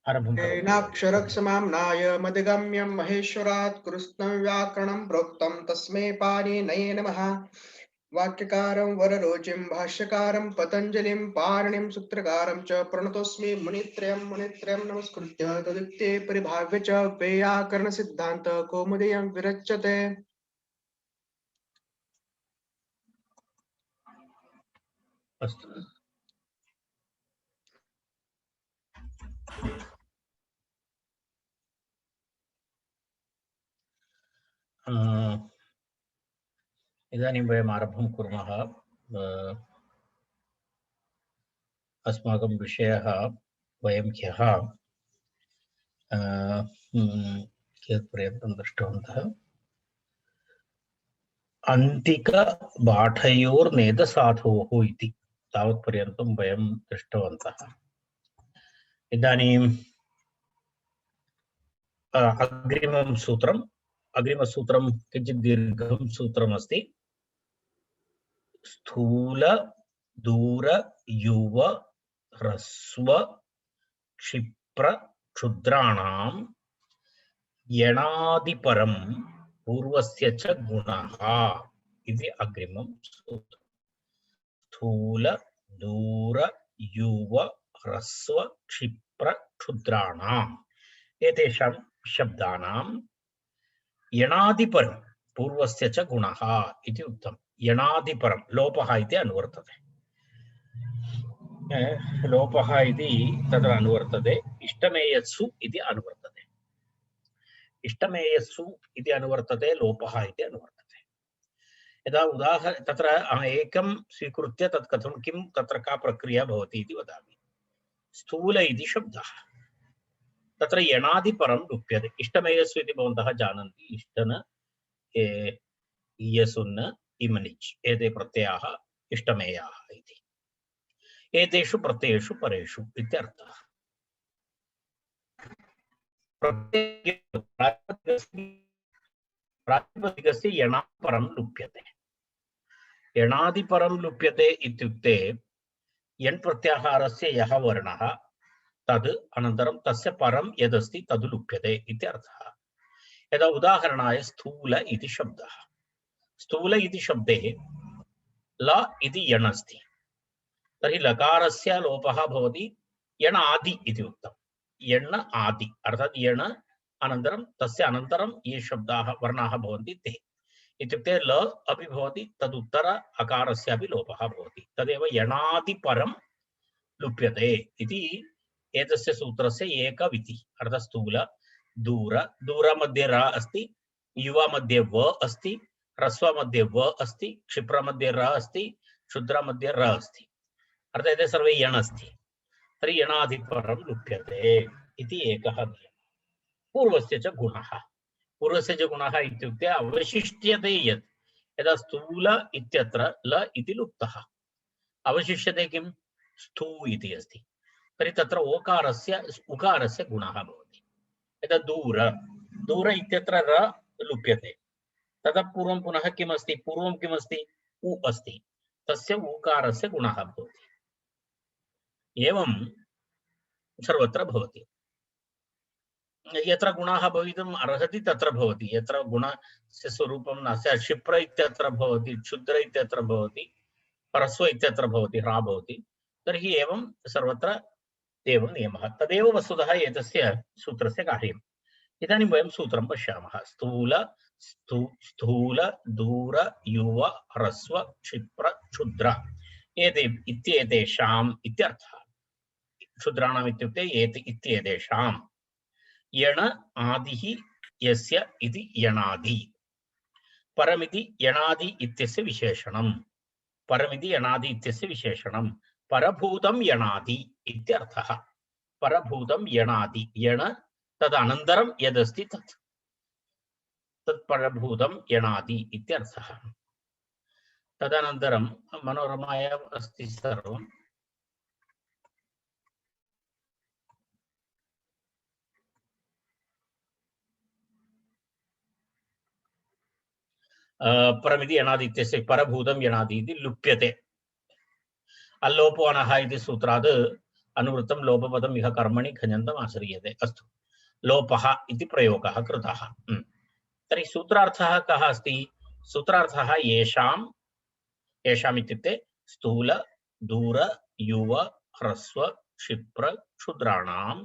आरम्भं तेनाक्षरक्षमाम्नाय मदिगम्यं महेश्वरात् कृत्स्नं व्याकरणं प्रोक्तं तस्मै पाणिनये नमः। वाक्यकारं वररुचिं भाष्यकारं पतञ्जलिं पाणिनिं सूत्रकारं च प्रणतोऽस्मि मुनित्रयं नमस्कृत्य तदुक्ते परिभाव्य च वैयाकरणसिद्धान्त कौमुदीयं विरच्यते। अस्तु। इदानीं वयम् आरम्भं कुर्मः। अस्माकं विषयः वयं ह्यः कियत्पर्यन्तं दृष्टवन्तः। अन्तिकबाठयोर्नेदसाधोः इति तावत्पर्यन्तं वयं दृष्टवन्तः। इदानीम् अग्रिमसूत्रं किञ्चित् दीर्घं सूत्रमस्ति। स्थूल दूर युव ह्रस्व क्षिप्र क्षुद्राणां यणादिपरं पूर्वस्य च गुणः इति अग्रिमं सूत्रम्। स्थूल दूर युव ह्रस्व क्षिप्र क्षुद्राणाम् एतेषां शब्दानां यणादिपरं पूर्वस्य च गुणः इति उक्तम्। यणादिपरं लोपः इति अनुवर्तते। लोपः इति तत्र अनुवर्तते। इष्टमेयस्सु इति अनुवर्तते। इष्टमेयस्सु इति अनुवर्तते, लोपः इति अनुवर्तते। यदा तत्र एकं स्वीकृत्य तत् कथं किं तत्र का प्रक्रिया भवति इति वदामि। स्थूल इति शब्दः तत्र यणादिपरं लुप्यते। इष्टमेयस्सु इति भवन्तः जानन्ति। इष्टन इयसुन्न इमनिच् एते प्रत्ययाः इष्टमेयाः इति। एतेषु प्रत्ययेषु परेषु इत्यर्थः। प्रातिपदिकस्य यणादिपरं लुप्यते। यणादिपरं लुप्यते इत्युक्ते यण् प्रत्याहारस्य यः वर्णः तद् अनन्तरं तस्य परं यदस्ति तद् लुप्यते इत्यर्थः। यदा उदाहरणाय स्थूल इति शब्दः। स्थूल इति शब्दे ल इति यण् अस्ति, तर्हि लकारस्य लोपः भवति। यण् आदि इति उक्तं। यण् आदि अर्थात् यण् अनन्तरं तस्य अनन्तरं ये शब्दाः वर्णाः भवन्ति ते इत्युक्ते ल अपि भवति, तदुत्तर अकारस्यापि लोपः भवति। तदेव यणादिपरं लुप्यते इति एतस्य सूत्रस्य एकविधिः। अर्थात् स्थूल दूर, दूर मध्ये र अस्ति, युवा मध्ये व अस्ति, ह्रस्व मध्ये व अस्ति, क्षिप्र मध्ये र अस्ति, क्षुद्र मध्ये र अस्ति। अर्थात् एते सर्वे यण् अस्ति। तर्हि यणादिपरं लुप्यते इति एकः नियमः। पूर्वस्य च गुणः। पूर्वस्य च गुणः इत्युक्ते अवशिष्यते यत् यदा स्थूल इत्यत्र ल इति लुप्तः, अवशिष्यते किं? स्थू इति अस्ति। तर्हि तत्र ओकारस्य उकारस्य गुणः भवति। यदा दूर, दूर इत्यत्र र लुप्यते, ततः पूर्वं पुनः किमस्ति? पूर्वं किमस्ति? उ अस्ति, तस्य ऊकारस्य गुणः भवति। एवं सर्वत्र भवति। यत्र गुणः भवितुम् अर्हति तत्र भवति, यत्र गुणस्य स्वरूपं नास्ति। क्षिप्र इत्यत्र भवति, क्षुद्र इत्यत्र भवति, ह्रस्व इत्यत्र भवति, ह्रा भवति। तर्हि एवं सर्वत्र एवं नियमः। तदेव वस्तुतः एतस्य सूत्रस्य कार्यम्। इदानीं वयं सूत्रं पश्यामः। स्थूल दूर युव ह्रस्व क्षिप्र क्षुद्र एते इत्येतेषाम् इत्यर्थः। क्षुद्राणाम् इत्युक्ते एते इत्येतेषां। यण आदिः यस्य इति यणादि। परमिति यणादि इत्यस्य विशेषणं। परमिति यणादि इत्यस्य विशेषणं। परभूतं यणादि इत्यर्थः। परभूतं यणादि, यण तदनन्तरं यदस्ति तत् परभूतं यणादि इत्यर्थः। तदनन्तरं मनोरमायाम् अस्ति सर्वं। परमिति यणादि इत्यस्य परभूतं यणादि इति लुप्यते। अल्लोपो अनः इति सूत्रात् अनुवृत्तं लोपपदम् इह कर्मणि खञ्जन्तम् आश्रियते। अस्तु, लोपः इति प्रयोगः कृतः। तर्हि सूत्रार्थः कः अस्ति? सूत्रार्थः येषाम् इत्युक्ते स्थूल दूर युव ह्रस्व क्षिप्र क्षुद्राणां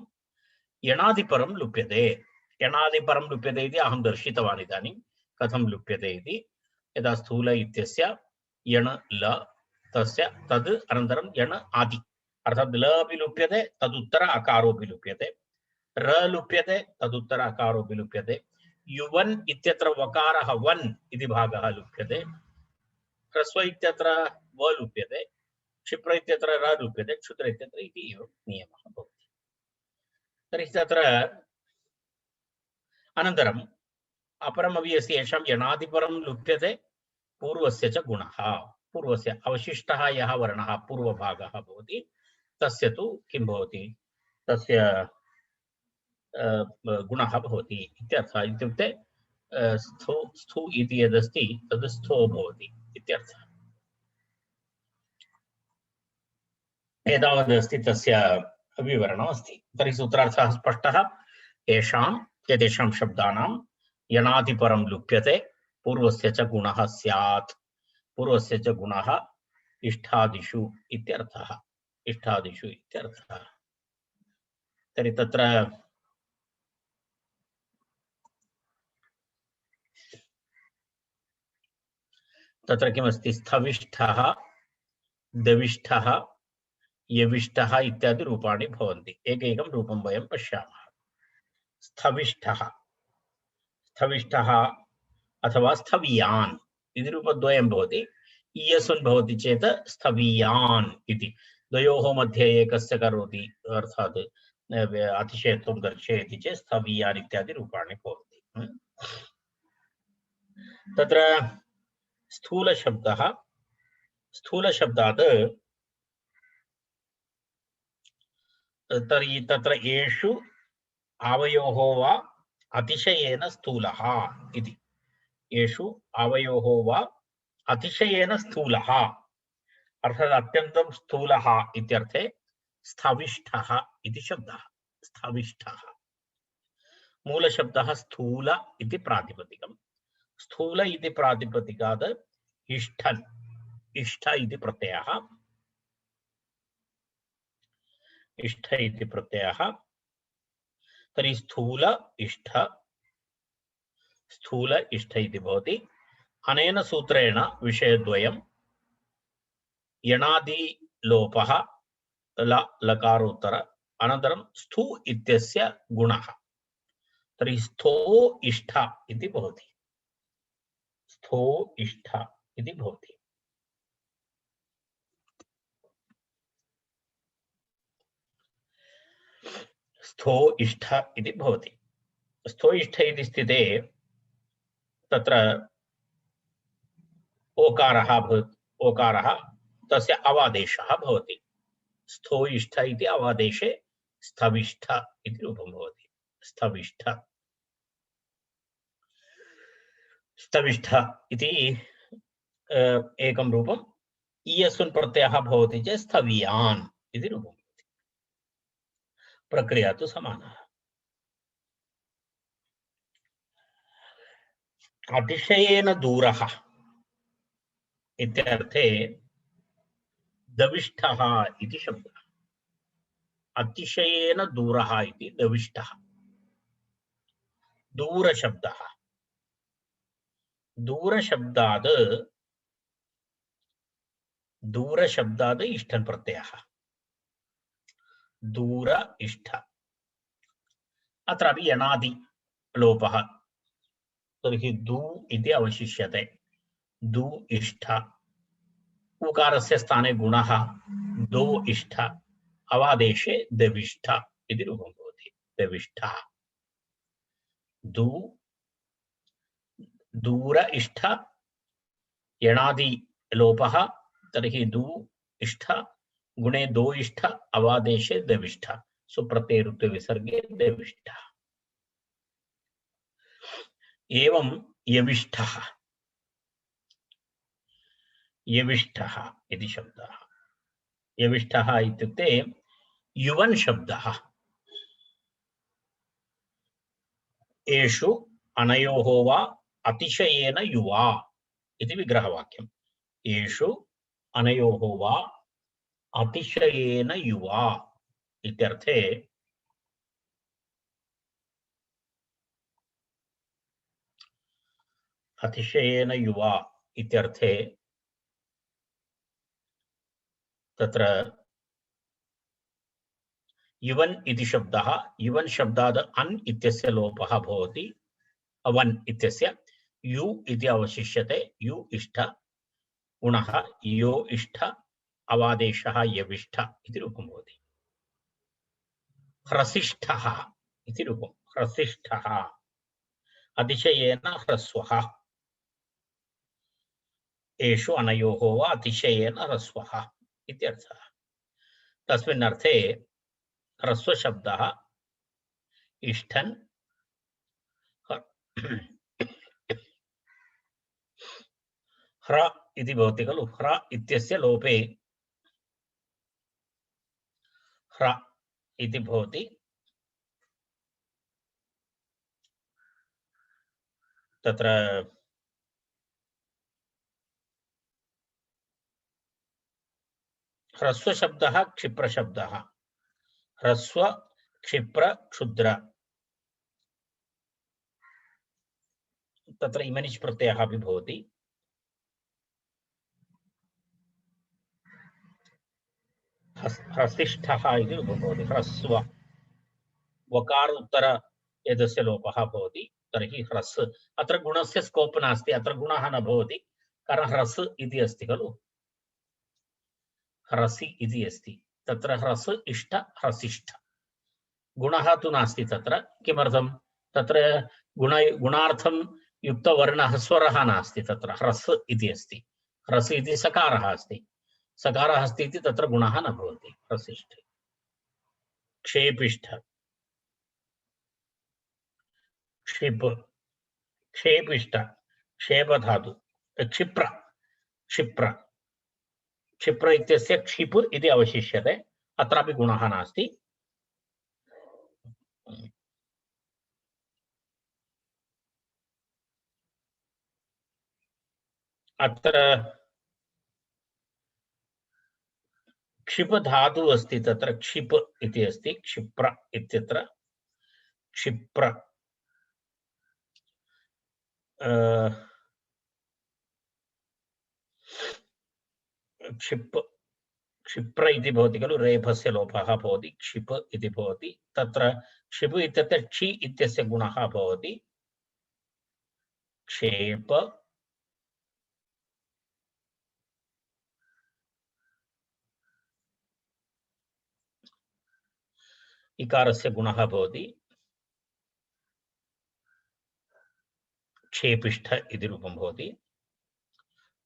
यणादिपरं लुप्यते। यणादिपरं लुप्यते इति अहं दर्शितवान्। इदानीं कथं लुप्यते इति। यदा स्थूल इत्यस्य यण ल तस्य तद् अनन्तरं यण आदि अर्थात् ल अपि लुप्यते, तदुत्तर अकारोऽपि लुप्यते, र लुप्यते, तदुत्तर अकारोऽपि लुप्यते, युवन् इत्यत्र वकारः वन् इति भागः लुप्यते, ह्रस्व इत्यत्र व लुप्यते, क्षिप्र इत्यत्र र लुप्यते, क्षुद्र इत्यत्र इति एवं नियमः भवति। तर्हि तत्र अनन्तरम् अपरमपि अस्ति, येषां यणादिपरं लुप्यते पूर्वस्य च गुणः। पूर्वस्य अवशिष्टः यः वर्णः पूर्वभागः भवति तस्य तु किं भवति? तस्य गुणः भवति इत्यर्थः। इत्युक्ते स्थू इति यदस्ति तद् स्थो भवति इत्यर्थः। एतावदस्ति तस्य विवरणमस्ति। तर्हि सूत्रार्थः स्पष्टः। येषां शब्दानां यणादिपरं लुप्यते पूर्वस्य च गुणः स्यात्। पूर्वस्य च गुणः इष्ठादिषु इत्यर्थः। इष्ठादिषु इत्यर्थः। तर्हि तत्र किमस्ति? स्थविष्ठः, दविष्ठः, यविष्ठः इत्यादि रूपाणि भवन्ति। एकैकं रूपं वयं पश्यामः। स्थविष्ठः, स्थविष्ठः अथवा स्थवीयान् इति रूपद्वयं भवति। इयसुन् भवति चेत् स्थवीयान् इति। द्वयोः मध्ये एकस्य करोति, अर्थात् अतिशयत्वं दर्शयति चेत् स्थवीयान् इत्यादि रूपाणि भवन्ति। तत्र स्थूलशब्दात् तर्हि तत्र येषु आवयोः वा अतिशयेन स्थूलः इति। येषु आवयोः वा अतिशयेन स्थूलः अर्थात् अत्यन्तं स्थूलः इत्यर्थे स्थविष्ठः इति शब्दः। स्थविष्ठः मूलशब्दः स्थूल इति प्रातिपदिकम्। स्थूल इति प्रातिपदिकात् इष्ठन्, इष्ठ इति प्रत्ययः, इष्ठ इति प्रत्ययः। तर्हि स्थूल इष्ठ इति भवति। अनेन सूत्रेण विषयद्वयं यणादि लोपः लकारोत्तर अनन्तरं स्थू इत्यस्य गुणः। तर्हि स्थो इष्ठ इति भवति। स्थो इष्ठ इति भवति। स्थो इष्ठ इति भवति। स्थो इष्ठ इति स्थिते तत्र ओकारः तस्य अवादेशः भवति। स्थो इष्ठ इति अवादेशे स्थविष्ठ इति रूपं भवति। स्थविष्ठ इति एकं रूपम्। इयसुन् प्रत्ययः भवति चेत् स्थवीयान् इति रूपं भवति। प्रक्रिया तु समानः। अतिशयेन दूरः इत्यर्थे दविष्ठः इति शब्दः। अतिशयेन दूरः इति दविष्ठः। दूरशब्दः, दूरशब्दात् इष्ठन् प्रत्ययः। दूर इष्ठ। अत्रापि यणादि लोपः। तर्हि दू इति अवशिष्यते। दू इष्ठ। उकारस्य स्थाने गुणः दो इष्ठ। अवादेशे दविष्ठ इति रूपं भवति। दविष्ठः। दूर इष्ठ यणादि लोपः। तर्हि दू इष्ठ गुणे दो इष्ठ अवादेशे दविष्ठ सुप्रत्यय विसर्गे दविष्ठ। एवं यविष्ठः इति शब्दः। यविष्ठः इत्युक्ते युवन् शब्दः एषु अनयोः वा अतिशयेन युवा इति विग्रहवाक्यम्। एषु अनयोः वा अतिशयेन युवा इत्यर्थे अतिशयेन युवा इत्यर्थे तत्र युवन् इति शब्दः युवन् शब्दाद् अन् इत्यस्य लोपः भवति अवन् इत्यस्य यु इति अवशिष्यते यु इष्ट गुणः यो इष्ट अवादेशः यविष्ठ इति रूपं भवति। ह्रसिष्ठः इति रूपं ह्रसिष्ठः अतिशयेन ह्रस्वः एषु अनयोः वा अतिशयेन ह्रस्वः इत्यर्थः। तस्मिन् अर्थे ह्रस्वशब्दः इष्टन् ह्र इति भवति खलु ह्र इत्यस्य लोपे ह्र इति भवति तत्र ह्रस्व शब्दः क्षिप्र शब्दः ह्रस्व क्षिप्र क्षुद्र तत्र इमनिच् प्रत्ययः अपि भवति। ह्रसिष्ठः इति रूपं भवति ह्रस्व वकार उत्तर एतस्य लोपः भवति तर्हि ह्रस् अत्र गुणस्य स्कोप् नास्ति अत्र गुणः न भवति कारणं ह्रस् इति अस्ति खलु ह्रसि इति अस्ति तत्र ह्रस् इष्ट ह्रसिष्ठ गुणः तु नास्ति तत्र किमर्थं तत्र गुणार्थं युक्तवर्णः स्वरः नास्ति तत्र ह्रस् इति अस्ति ह्रस् इति सकारः अस्ति सकारः अस्ति इति तत्र गुणः न भवति ह्रसिष्ठ क्षेपिष्ठ क्षिप क्षेपिष्ट क्षेपधातु क्षिप्र क्षिप्र क्षिप्र इत्यस्य क्षिप् इति अवशिष्यते अत्रापि गुणः नास्ति। अत्र क्षिप धातु अस्ति तत्र क्षिप इति अस्ति क्षिप्र इत्यत्र क्षिप्र क्षिप क्षिप्र इति भवति खलु रेफस्य लोपः भवति क्षिप इति भवति तत्र क्षिप इत्यत्र क्षि इत्यस्य गुणः भवति क्षेप इकारस्य गुणः भवति क्षेपिष्ठ इति रूपं भवति।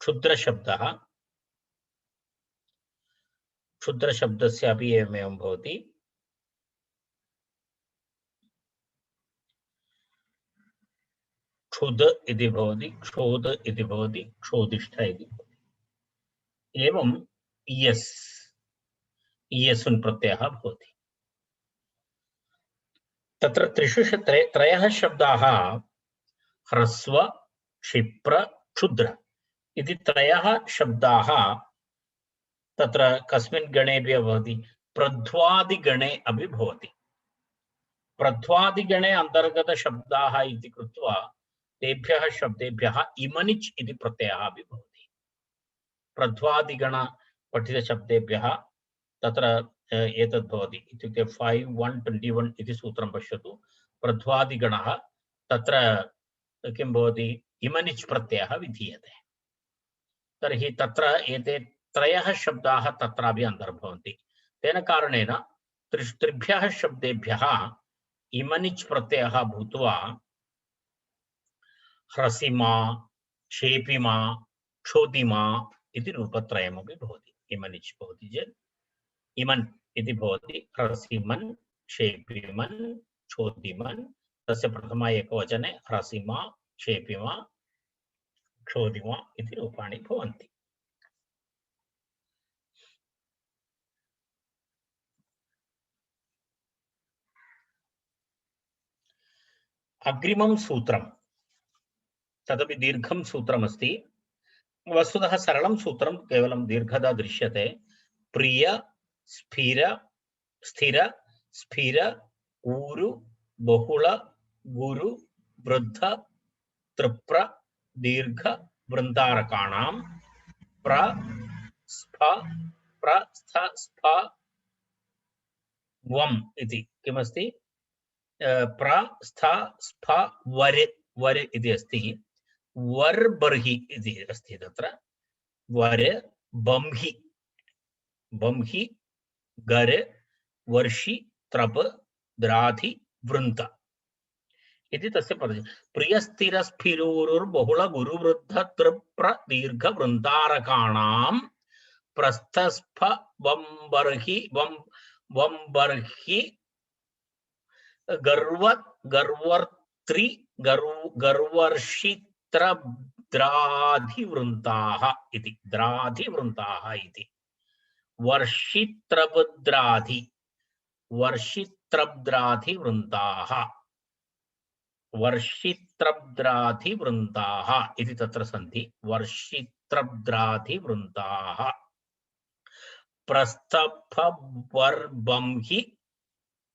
क्षुद्रशब्दः क्षुद्रशब्दस्य अपि एवमेवं भवति क्षुद् इति भवति क्षोद् इति भवति क्षोदिष्ठ इति भवति एवं इयस् इयसुन् प्रत्ययः भवति। तत्र त्रिषु त्रयः शब्दाः ह्रस्व क्षिप्र क्षुद्र इति त्रयः शब्दाः तत्र कस्मिन् गणे भवति प्रध्वादिगणे अपि भवति। प्रध्वादिगणे अंतर्गत शब्दाः इति कृत्वा तेभ्यः शब्देभ्यः इमनिच् इति प्रत्ययः अपि भवति। प्रध्वादिगण पठितशब्देभ्यः तत्र एतद् भवति इत्युक्ते 5:1:21 इति सूत्रं पश्यतु प्रध्वादिगणः तत्र किं भवति इमनिच् प्रत्ययः विधीयते तर्हि तत्र एते त्रयः शब्दाः तत्रापि अन्तर्भवन्ति तेन कारणेन त्रिभ्यः शब्देभ्यः इमनिच् प्रत्ययः भूत्वा ह्रसिमा क्षेपिमा क्षोदिमा इति रूपत्रयमपि भवति। इमनिच् भवति चेत् इमन् इति भवति ह्रसिमन् क्षेपिमन् क्षोदिमन् तस्य प्रथमा एकवचने ह्रसिमा क्षेपिमा क्षोदिमा इति रूपाणि भवन्ति। अग्रिमं सूत्रं तदपि दीर्घं सूत्रमस्ति। वस्तुतः सरलं सूत्रं केवलं दीर्घता दृश्यते। प्रिय स्फिर स्थिर स्फिर ऊरु बहुल गुरु वृद्ध तृप्र दीर्घ वृन्दारकाणां प्र स्फ प्रस्थ स्फ वम् इति किमस्ति? प्रस्थ स्फ वर वर इति अस्ति। वर बर्हि इति अस्ति तत्र। वर बंहि बंहि गर वर्षि त्रप द्राधि वृन्त इति तस्य पदं। प्रियस्थिरस्फिरोरुर्बहुल गुरुवृद्ध तृप्र दीर्घ वृन्दारकाणां प्रस्थस्फ वंबर्हि वंबर्हि गर्व गर्वर्त्रि गर्वर्षित्रद्राधिवृन्ताः इति द्राधिवृन्ताः इति। वर्षित्रद्राधि वर्षित्रद्राधिवृन्ताः वर्षित्रद्राधिवृन्ताः इति तत्र सन्ति। वर्षित्रद्राधिवृन्ताः प्रस्थवर्बंहि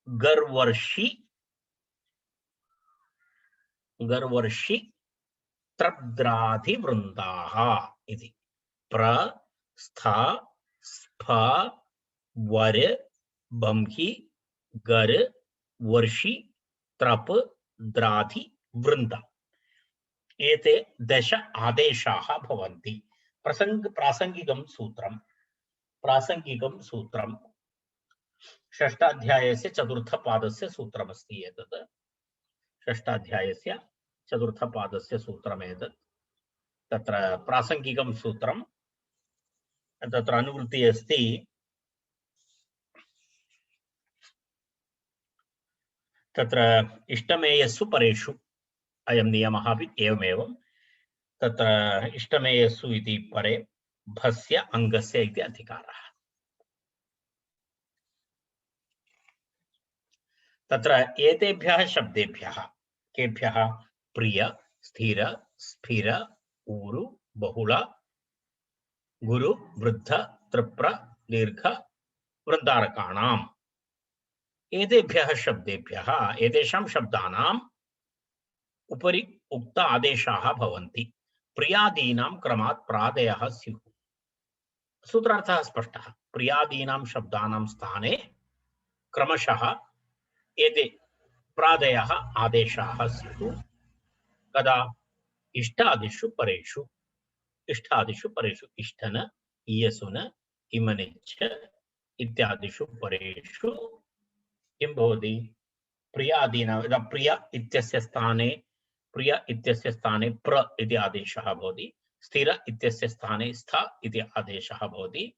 गर्वर्षि गर्वर्षि त्रद्राधिवृन्ताः इति। प्रस्थ स्फ वर बंहि गर वर्षि त्रप द्राधि वृन्द एते 10 आदेशाः भवन्ति। प्रासंगिकं सूत्रं षष्ठाध्यायस्य चतुर्थपादस्य सूत्रमस्ति। एतत् षष्ठाध्यायस्य चतुर्थपादस्य सूत्रमेतत्। तत्र प्रासंगिकं सूत्रं तत्र अनुवृत्तिः अस्ति। तत्र इष्टमेयस्सु परेषु अयं नियमः अपि एवमेव। तत्र इष्टमेयस्सु इति परे भस्य अङ्गस्य इति अधिकारः। तत्र एतेभ्यः शब्देभ्यः केभ्यः? प्रिय स्थिर स्फिर ऊरु बहुल गुरु वृद्ध तृप्र दीर्घ वृन्दारकाणाम् एतेभ्यः शब्देभ्यः एतेषां शब्दानाम् उपरि उक्त आदेशाः भवन्ति। प्रियादीनां क्रमात् प्रादयः स्युः। सूत्रार्थः स्पष्टः। प्रियादीनां शब्दानां स्थाने क्रमशः एते प्रादयः आदेशाः स्युः। कदा? इष्टादिषु परेषु। इष्टादिषु परेषु इष्टन इयसुन इमनिच्छ इत्यादिषु परेषु किं भवति? प्रियादीनां प्रिय इत्यस्य स्थाने प्र इति आदेशः भवति। स्थिर इत्यस्य स्थाने स्थ इति आदेशः भवति।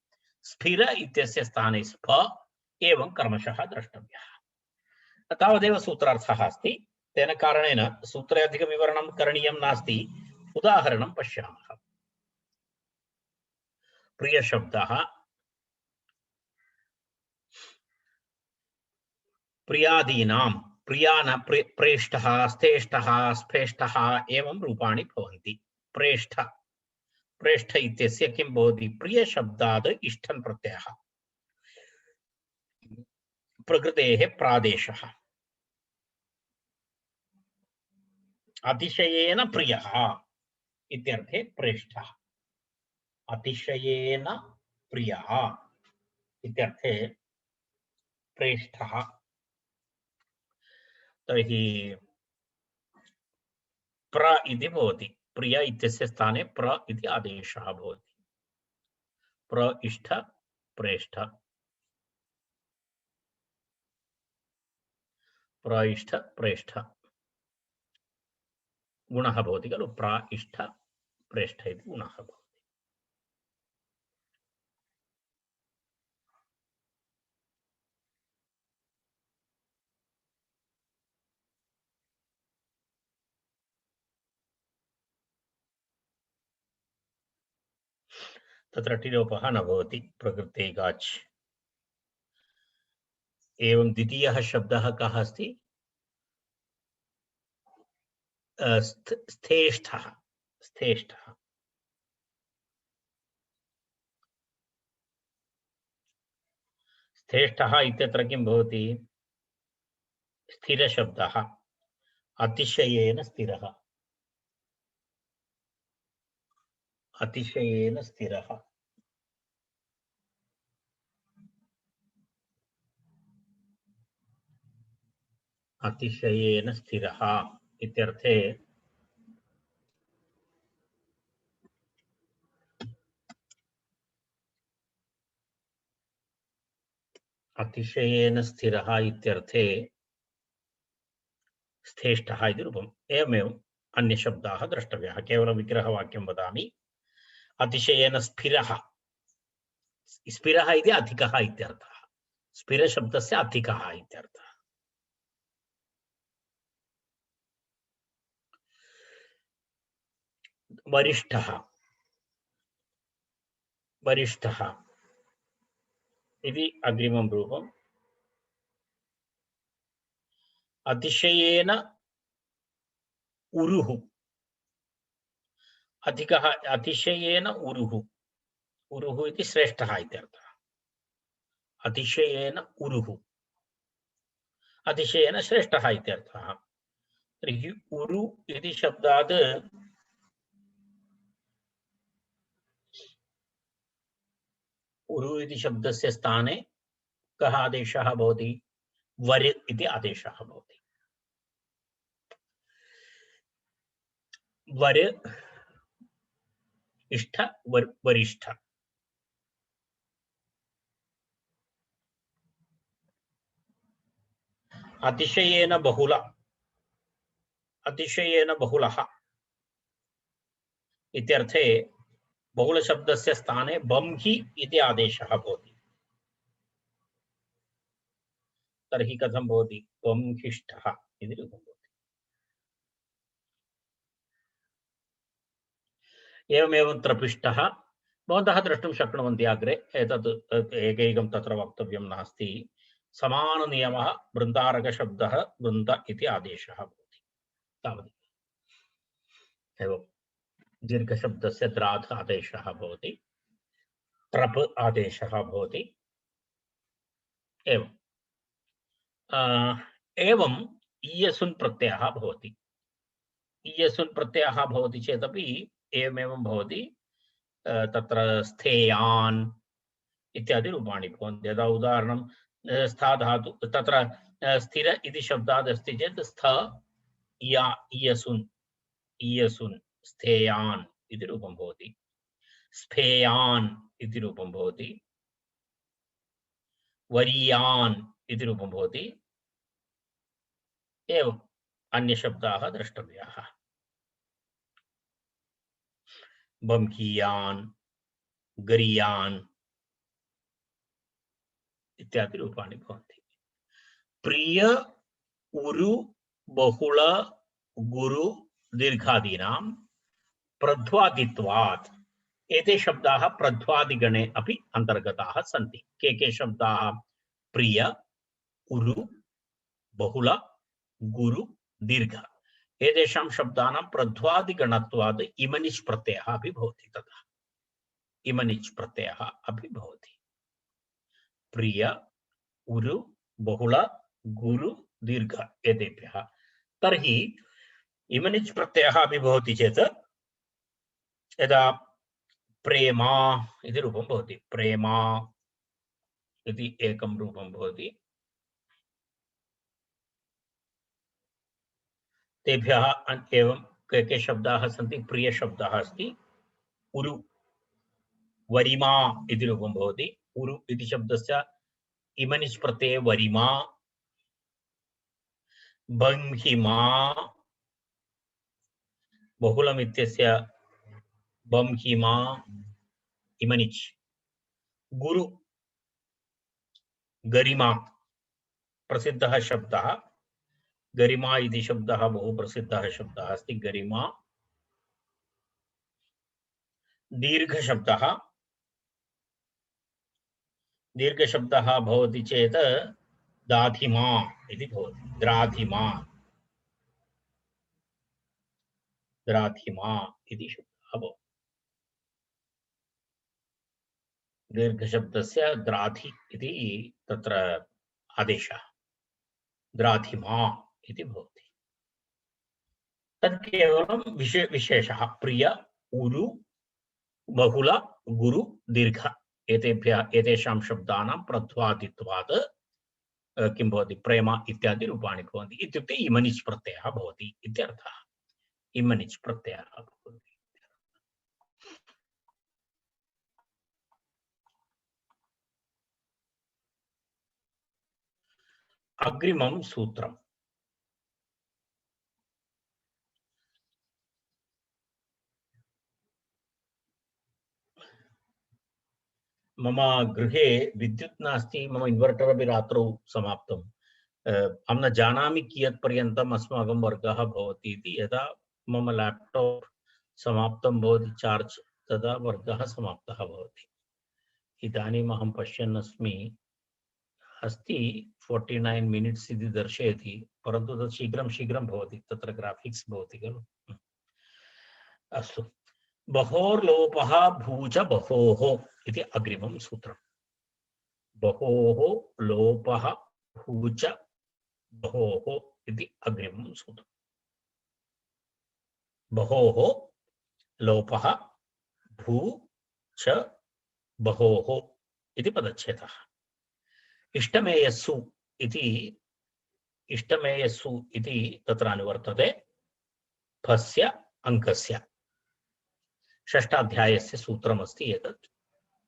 स्फिर इत्यस्य स्थाने स्फ एवं क्रमशः द्रष्टव्यः। तावदेव सूत्रार्थः अस्ति। तेन कारणेन सूत्रे अधिकविवरणं करणीयं नास्ति। उदाहरणं पश्यामः। प्रियशब्दः प्रियादीनां प्रियान प्रेष्ठः स्थेष्ठः स्फेष्ठः एवं रूपाणि भवन्ति। प्रेष्ठ इत्यस्य किं भवति? प्रियशब्दात् इष्ठन् प्रत्ययः प्रकृतेः प्रादेशः। अतिशयेन प्रियः इत्यर्थे प्रेष्ठः। अतिशयेन प्रियः इत्यर्थे प्रेष्ठः। तर्हि प्र इति भवति। प्रिय इत्यस्य स्थाने प्र इति आदेशः भवति। प्र इष्ठ प्रेष्ठ प्र इष्ठ प्रेष्ठ गुणः भवति खलु। प्र इष्ठ प्रेष्ठ इति गुणः भवति। तत्र टिलोपः न भवति प्रकृते गाच्। एवं द्वितीयः शब्दः कः अस्ति? स्थेष्ठः स्थेष्ठः स्थेष्ठः इत्यत्र किं भवति? स्थिरशब्दः, अतिशयेन स्थिरः, अतिशयेन स्थिरः। अतिशयेन स्थिरः इत्यर्थे अतिशयेन स्थिरः इत्यर्थे स्थेष्ठः इति रूपम्। एवमेव अन्यशब्दाः द्रष्टव्याः। केवलं विग्रहवाक्यं वदामि। अतिशयेन स्फिरः, स्फिरः इति अधिकः इत्यर्थः। स्फिरशब्दस्य अधिकः इत्यर्थः। वरिष्ठः, वरिष्ठः इति अग्रिमं रूपम्। अतिशयेन उरुः, अधिकः, अतिशयेन उरुः, उरुः इति श्रेष्ठः इत्यर्थः। अतिशयेन उरुः, अतिशयेन श्रेष्ठः इत्यर्थः। तर्हि उरु इति शब्दात् उरु इति शब्दस्य स्थाने कः आदेशः भवति? वर इति आदेशः भवति। वर, इष्ठ, वरिष्ठ। अतिशयेन बहुल, अतिशयेन बहुलः इत्यर्थे बहुलशब्दस्य स्थाने बंहि इति आदेशः भवति। तर्हि कथं भवति? बंहिष्ठः इति रूपं भवति। एवमेव त्रपिष्ठः भवन्तः द्रष्टुं शक्नुवन्ति अग्रे। एतत् एकैकं तत्र वक्तव्यं नास्ति। समाननियमः वृन्दारकशब्दः वृन्द इति आदेशः भवति। तावदेव। एवं दीर्घशब्दस्य द्राध आदेशः भवति, त्रप आदेशः भवति। एवं एवं इयसुन् प्रत्ययः भवति। इयसुन् प्रत्ययः भवति चेदपि एवमेवं भवति। तत्र स्थेयान् इत्यादि रूपाणि भवन्ति। यदा उदाहरणं स्था धातु, तत्र स्थिर इति शब्दात् अस्ति चेत् स्थ या इयसुन्, इयसुन् स्थेयान् इति रूपं भवति। स्फेयान् इति रूपं भवति। वरीयान् इति रूपं भवति। एवम् अन्यशब्दाः द्रष्टव्याः। बंकीयान्, गरीयान् इत्यादि रूपाणि भवन्ति। प्रिय, उरु, बहुल, गुरु दीर्घादीनां प्रध्वादित्वात् एते शब्दाः प्रध्वादिगणे अपि अन्तर्गताः सन्ति। के शब्दाः? प्रिय, उरु, बहुल, गुरु, दीर्घ। एतेषां शब्दानां प्रध्वादिगणत्वात् इमनिच् प्रत्ययः अपि भवति। तथा इमनिच् प्रत्ययः अपि भवति। प्रिय, उरु, बहुल, गुरु, दीर्घ एतेभ्यः। तर्हि इमनिच् प्रत्ययः अपि भवति चेत् यदा प्रेमा इति रूपं भवति। प्रेमा इति एकं रूपं भवति। तेभ्यः एवं के शब्दाः सन्ति? प्रियशब्दः अस्ति उरु, वरिमा इति रूपं भवति। उरु इति शब्दस्य इमनिच् प्रत्यये वरिमा, बंहिमा, बहुलम् इत्यस्य बंहिमा इमनिच्, गुरु, गरिमा प्रसिद्धः शब्दः। गरिमा इति शब्दः बहु प्रसिद्धः शब्दः अस्ति। गरिमा। दीर्घशब्दः, दीर्घशब्दः भवति चेत् दाधिमा इति भवति। द्राधिमा, द्राधिमा इति शब्दः भवति। दीर्घशब्दस्य द्राधि इति तत्र आदेशः, द्राधिमा इति भवति। तत् केवलं विशेषः प्रिय, उरु, बहुल, गुरु, दीर्घ एतेषां शब्दानां प्रध्वादित्वात् किं भवति, प्रेम इत्यादि रूपाणि भवन्ति। इत्युक्ते इमनिच् प्रत्ययः भवति इत्यर्थः। इमनिच् प्रत्ययः भवति। अग्रिमं सूत्रम्। मम गृहे विद्युत् नास्ति, मम इन्वर्टर् अपि रात्रौ समाप्तम्। अहं न जानामि कियत् पर्यन्तम् अस्माकं वर्गः भवति इति। यदा मम लैपटॉप समाप्तं भवति चार्ज्, तदा वर्गः समाप्तः भवति। इदानीम् अहं पश्यन् अस्मि, अस्ति 49 मिनिट्स् इति दर्शयति, परन्तु तत् शीघ्रं शीघ्रं भवति, तत्र ग्राफिक्स् भवति खलु। अस्तु, बहोर्लोपः भूच बहोः इति अग्रिमं सूत्रम्। बहोः लोपः भूच बहोः इति अग्रिमं सूत्रम्। बहोः लोपः भू च बहोः इति पदच्छेदः। इष्टमेयस्सु इति तत्र अनुवर्तते। फस्य अङ्कस्य षष्ठाध्यायस्य सूत्रमस्ति एतत्।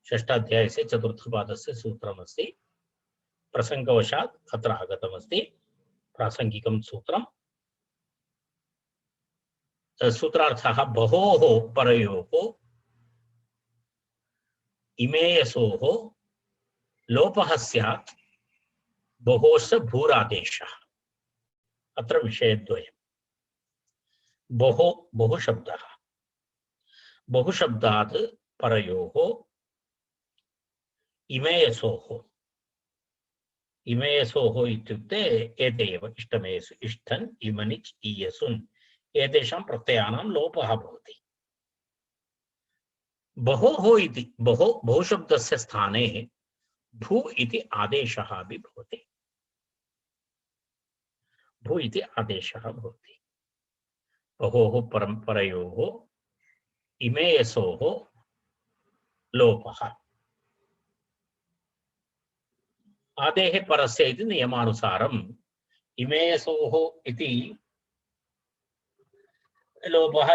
षष्ठाध्यायस्य चतुर्थपादस्य सूत्रमस्ति। प्रसङ्गवशात् अत्र आगतमस्ति प्रासङ्गिकं सूत्रम्। सूत्रार्थः बहोः परयोः इमेयसोः लोपः स्यात् बहोश्च भूरादेशः। अत्र विषयद्वयम्। बहुशब्दः, बहुशब्दात् परयोः इमेयसोः। इमेयसोः इत्युक्ते एते एव इष्टमेयसु, इष्टन्, इमनिच्, ईयसुन् एतेषां प्रत्ययानां लोपः भवति। बहोः इति बहुशब्दस्य स्थाने भू इति आदेशः अपि भवति। भू इति आदेशः भवति। बहोः परयोः इमेयसोः लोपः। आदेः परस्य इति नियमानुसारम् इमेयसोः इति लोपः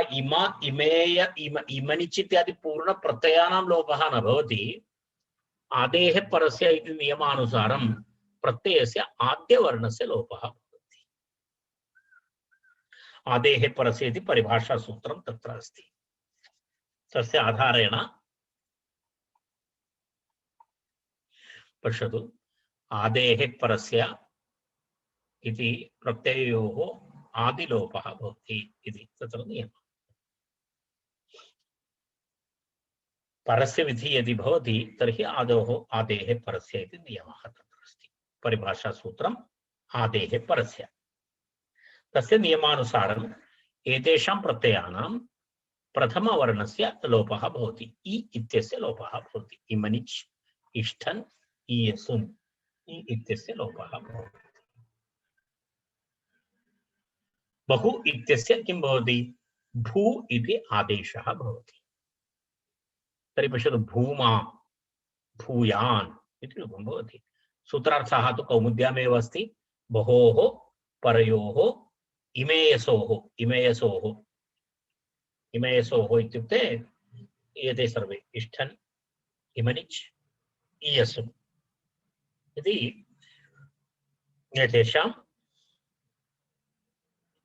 इमेय इमनिच् इत्यादि पूर्ण प्रत्ययानां लोपः न भवति। आदेः परस्य इति नियमानुसारं प्रत्ययस्य आद्यवर्णस्य लोपः भवति। आदेः परस्य इति परिभाषासूत्रं तत्र अस्ति। तस्य आधारेण पश्यतु, आदेः परस्य इति प्रत्यययोः आदिलोपः भवति इति तत्र नियमः। परस्य विधि यदि भवति तर्हि आदेः परस्य इति नियमः तत्र अस्ति। परिभाषासूत्रम् आदेः परस्य। तस्य नियमानुसारम् एतेषां प्रत्ययानां प्रथमवर्णस्य लोपः भवति। इ इत्यस्य लोपः भवति। इमनिच्, इष्ठन्, ईयसुन् इ इत्यस्य लोपः भवति। बहु इत्यस्य किं भवति? भू इति आदेशः भवति। तर्हि पश्यतु, भूमा, भूयान् इति रूपं भवति। सूत्रार्थः तु कौमुद्यामेव अस्ति। बहोः परयोः इमेयसोः। इमेयसोः इत्युक्ते एते सर्वे इष्ठन्, इमनिच्, ईयसुन् इति एतेषां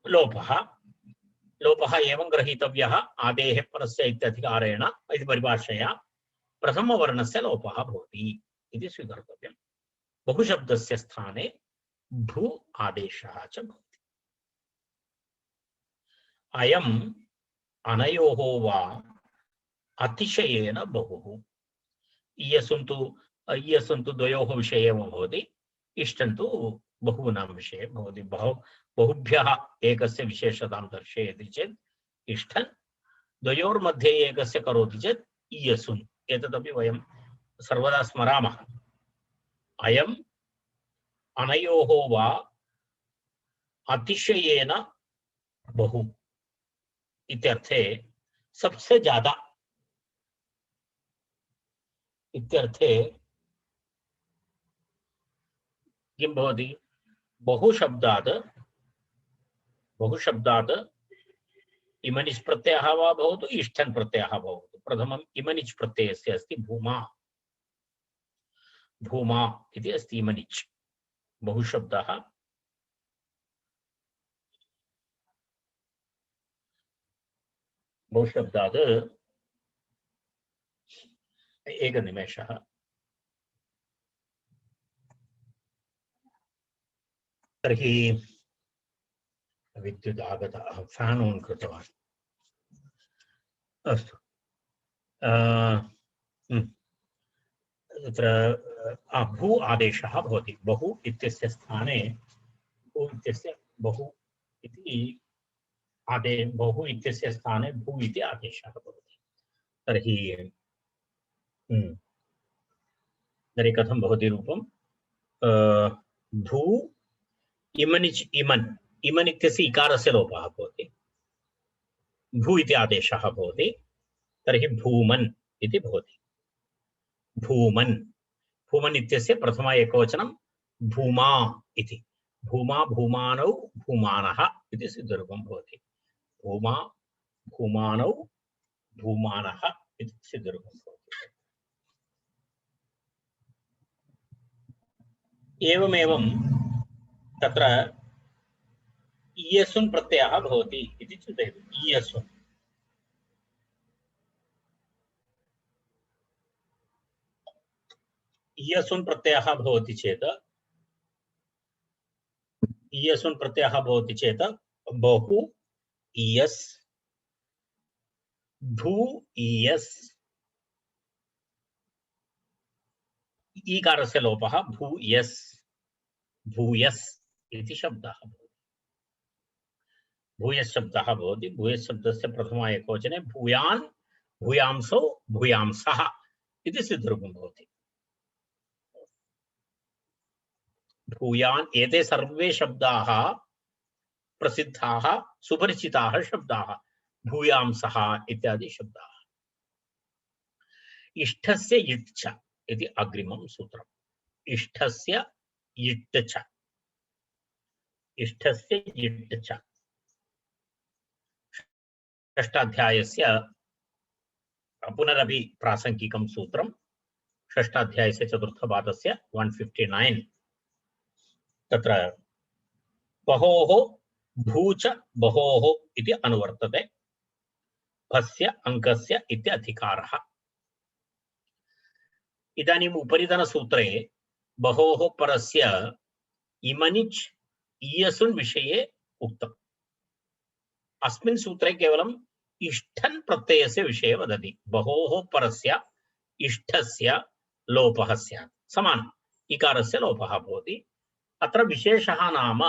लोपः एवं ग्रहीतव्यः। आदेः परस्य इत्यधिकारेण इति परिभाषया प्रथमवर्णस्य लोपः भवति इति स्वीकर्तव्यम्। बहुशब्दस्य स्थाने भू आदेशः च भवति। अयम् अनयोः वा अतिशयेन बहुः। ईयसुन् तु द्वयोः विषये एव भवति। इष्टं तु बहूनां विषये भवति। बहुभ्यः एकस्य विशेषतां दर्शयति चेत् इष्ठन् द्वयोर्मध्ये एकस्य करोति चेत् इयसुन् एतदपि वयं सर्वदा स्मरामः अयम् अनयोः वा अतिशयेन बहु इत्यर्थे सबसे ज्यादा इत्यर्थे किं भवति बहुशब्दात् इमनिच् प्रत्ययः वा भवतु इष्ठन् प्रत्ययः भवतु प्रथमम् इमनिच् प्रत्ययस्य अस्ति भूमा भूमा इति अस्ति इमनिच् बहुशब्दः बहुशब्दात् एकनिमेषः तर्हि विद्युत् आगतः फैन् ऑन् कृतवान् अस्तु तत्र भू आदेशः भवति बहु इत्यस्य स्थाने भू इत्यस्य बहु इति बहु इत्यस्य स्थाने भू इति आदेशः भवति तर्हि कथं भवति रूपं भू इमनिच् इमन् इमन् इत्यस्य इकारस्य लोपः भवति भू इति आदेशः भवति तर्हि भूमन् इति भवति भूमन् भूमन् इत्यस्य प्रथम एकवचनं भूमा इति भूमा भूमानौ भूमानः इति सिद्धरूपं भवति भूमा भूमानौ भूमानः इति सिद्धरूपं भवति एवमेवं तत्र इयसुन् प्रत्ययः भवति इति चिन्तयतु इयसुन् इयसुन् प्रत्ययः भवति चेत् बहु इयस् भू इयस् ईकारस्य लोपः भूयस् भूयस् इति शब्दः भवति भूयस् शब्दः भवति भूयस् शब्दस्य प्रथम एकवचने भूयान् भूयांसौ भूयांसः इति सिद्धरूपं भवति भूयान् एते सर्वे शब्दाः प्रसिद्धाः सुपरिचिताः शब्दाः भूयांसः इत्यादि शब्दाः इष्टस्य इट् च इति अग्रिमं सूत्रम् इष्टस्य इट् च इष्टस्य इट् च षष्ठाध्यायस्य पुनरपि प्रासङ्गिकं सूत्रं षष्ठाध्यायस्य चतुर्थपादस्य 159 तत्र बहोः भूच बहोः इति अनुवर्तते भस्य अङ्कस्य इति अधिकारः इदानीम् उपरितनसूत्रे बहोः परस्य इमनिच् इयसुन् विषये उक्तम् अस्मिन् सूत्रे केवलम् इष्ठन् प्रत्ययस्य विषये वदति बहोः परस्य इष्ठस्य लोपः स्यात् समानम् इकारस्य लोपः भवति अत्र विशेषः नाम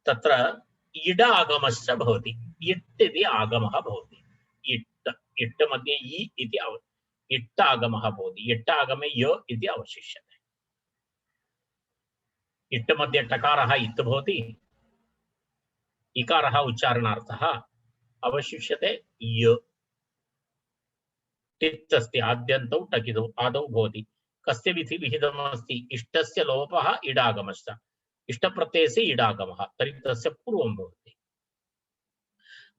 तत्र इड आगमश्च भवति इट् इति आगमः भवति इट् मध्ये इ इति इट् आगमः भवति इट् आगमे य इति अवशिष्यते इट् मध्ये टकारः इत् भवति इकारः उच्चारणार्थः अवशिष्यते य टित् अस्ति आद्यन्तौ टकितौ आदौ भवति कस्य विहितमस्ति इष्टस्य लोपः इडागमश्च इष्टप्रत्ययस्य इडागमः तर्हि तस्य पूर्वं भवति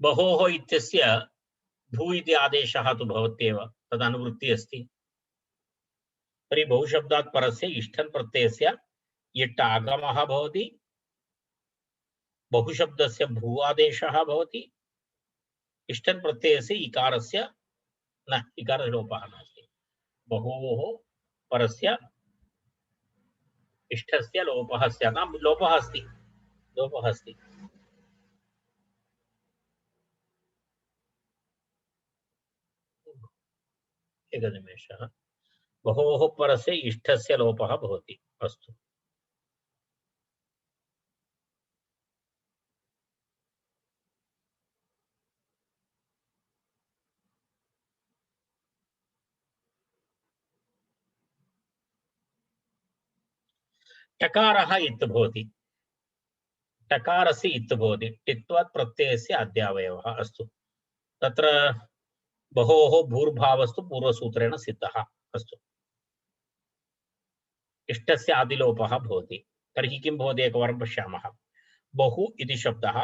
बहोः इत्यस्य भू इति आदेशः तु भवत्येव तदनुवृत्तिः अस्ति तर्हि बहुशब्दात् परस्य इष्ठन् प्रत्ययस्य इट् आगमः भवति बहुशब्दस्य भू आदेशः भवति इष्ठन् प्रत्ययस्य इकारस्य न इकारलोपः नास्ति बहोः परस्य इष्टस्य लोपः स्यात् लोपः अस्ति एकनिमेषः बहोः परस्य इष्टस्य लोपः भवति अस्तु टकारः इत् भवति, टकारस्य इत् भवति, टित्वात् प्रत्ययस्य अद्यावयवः। अस्तु, तत्र बहोः भूर्भावस्तु पूर्वसूत्रेण सिद्धः। अस्तु, इष्टस्य आदिलोपः भवति। तर्हि किं भवति एकवारं पश्यामः। बहु इति शब्दः,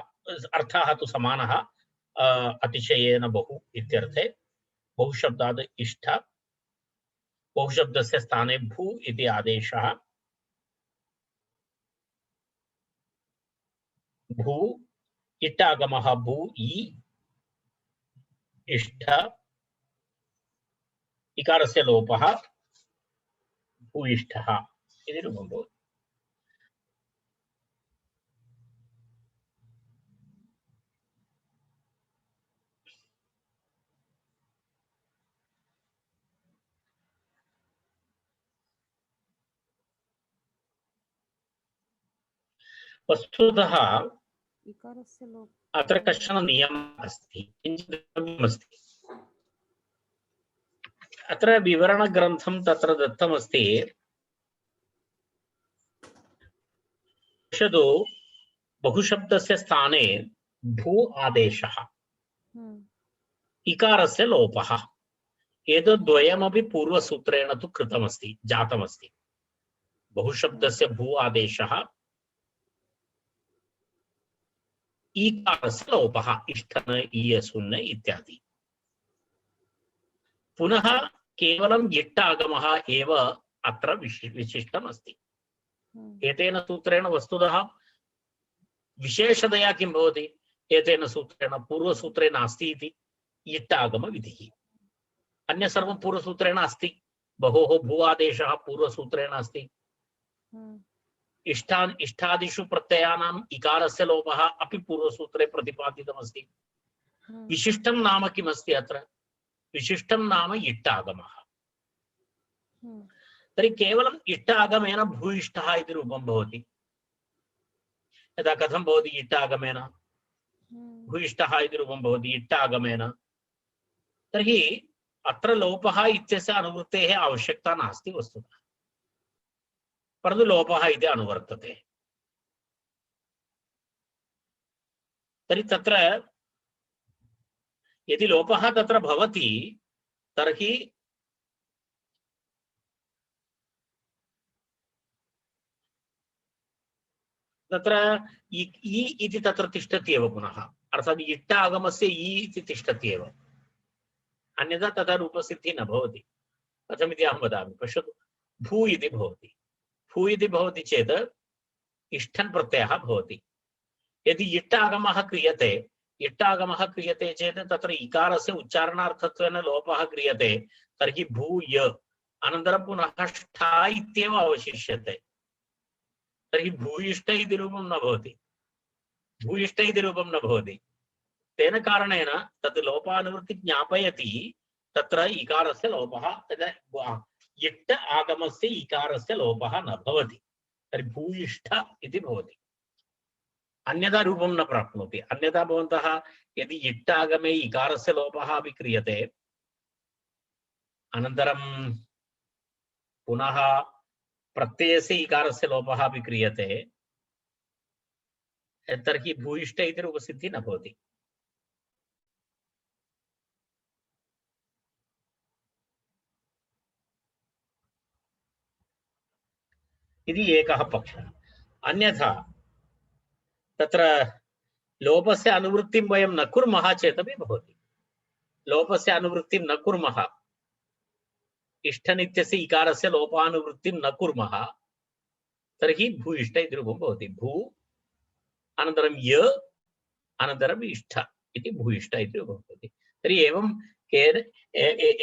अर्थः तु समानः, अतिशयेन बहु इत्यर्थे। बहुशब्दात् इष्ट, बहुशब्दस्य स्थाने भू इति आदेशः। भू इट्टागमः भू इ, इष्ट इकारस्य लोपः भूयिष्ठः इति रूपं भवति। वस्तुतः अत्र कश्चन नियमः अस्ति, किञ्चित् द्रव्यमस्ति। अत्र विवरणग्रन्थं तत्र दत्तमस्ति। पश्यतु, बहुशब्दस्य स्थाने भू आदेशः, इकारस्य लोपः, एतद्द्वयमपि पूर्वसूत्रेण तु कृतमस्ति, जातमस्ति। बहुशब्दस्य भू आदेशः, ईकारस्य लोपः, इष्ठन ईयसुन्न इत्यादि। पुनः केवलं इट् आगमः एव अत्र विशिष्टम् अस्ति। एतेन सूत्रेण वस्तुतः विशेषतया किं भवति, एतेन सूत्रेण पूर्वसूत्रे नास्ति इति इट् आगम विधिः। अन्य सर्वं पूर्वसूत्रेण अस्ति। बहोः भू आदेशः पूर्वसूत्रेण अस्ति। इष्टादिषु प्रत्ययानाम् इकारस्य लोपः अपि पूर्वसूत्रे प्रतिपादितमस्ति। विशिष्टं नाम किमस्ति अत्र? विशिष्टं नाम इट् आगमः। तर्हि केवलम् इट् आगमेन भूयिष्ठः इति रूपं भवति। यदा कथं भवति इट् आगमेन भूयिष्ठः इति रूपं भवति इट् आगमेन, तर्हि अत्र लोपः इत्यस्य अनुवृत्तेः आवश्यकता नास्ति वस्तुतः, परन्तु लोपः इति अनुवर्तते। तर्हि तत्र यदि लोपः तत्र भवति तर्हि तत्र इ इति तत्र तिष्ठति एव पुनः, अर्थात् इट् आगमस्य इ इति तिष्ठति एव, अन्यथा तथा रूपसिद्धिः न भवति। कथमिति अहं वदामि। पश्यतु, भू इति भवति। भू इति भवति चेत् इष्ठन् प्रत्ययः भवति। यदि इट् आगमः क्रियते, इट् आगमः क्रियते चेत् तत्र इकारस्य उच्चारणार्थत्वेन लोपः क्रियते, तर्हि भूय अनन्तरं पुनः ष्ठा इत्येव अवशिष्यते। तर्हि भूयिष्ठ इति रूपं न भवति, भूयिष्ठ इति रूपं न भवति। तेन कारणेन तत् लोपानुवृत्ति ज्ञापयति, तत्र इकारस्य लोपः, इट् आगमस्य इकारस्य लोपः न भवति, तर्हि भूयिष्ठ इति भवति। अन्यथा रूपं न प्राप्नोति। अन्यथा भवन्तः यदि इट् आगमे इकारस्य लोपः अपि क्रियते, अनन्तरं पुनः प्रत्ययस्य इकारस्य लोपः अपि क्रियते, तर्हि भूयिष्ठ इति रूपसिद्धिः न भवति। इति एकः पक्षः। अन्यथा तत्र लोपस्य अनुवृत्तिं वयं न कुर्मः चेदपि भवति। लोपस्य अनुवृत्तिं न कुर्मः, इष्ठनित्यस्य इकारस्य लोपानुवृत्तिं न कुर्मः, तर्हि भूयिष्ठ इति रूपं भवति। भू अनन्तरं य अनन्तरम् इष्ठ इति भूयिष्ठ इति रूपं भवति। तर्हि एवं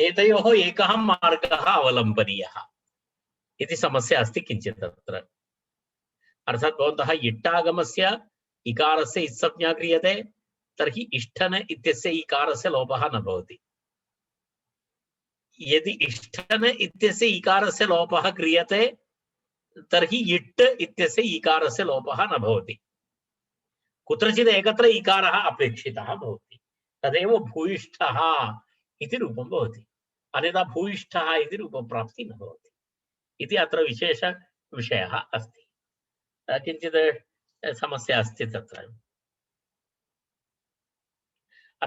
एतयोः एकः मार्गः अवलम्बनीयः इति समस्या अस्ति किञ्चित् तत्र। अर्थात् भवन्तः इट् आगमस्य इकारस्य इत्संज्ञा क्रियते, तर्हि इष्ठन इत्यस्य इकारस्य लोपः न भवति। यदि इष्ठन इत्यस्य इकारस्य लोपः क्रियते, तर्हि इट् इत्यस्य इकारस्य लोपः न भवति। कुत्रचित् एकत्र इकारः अपेक्षितः भवति, तदेव भूयिष्ठः इति रूपं भवति। अन्यथा भूयिष्ठः इति रूपप्राप्तिः न भवति इति अत्र विशेषविषयः अस्ति। किञ्चित् समस्या अस्ति तत्र।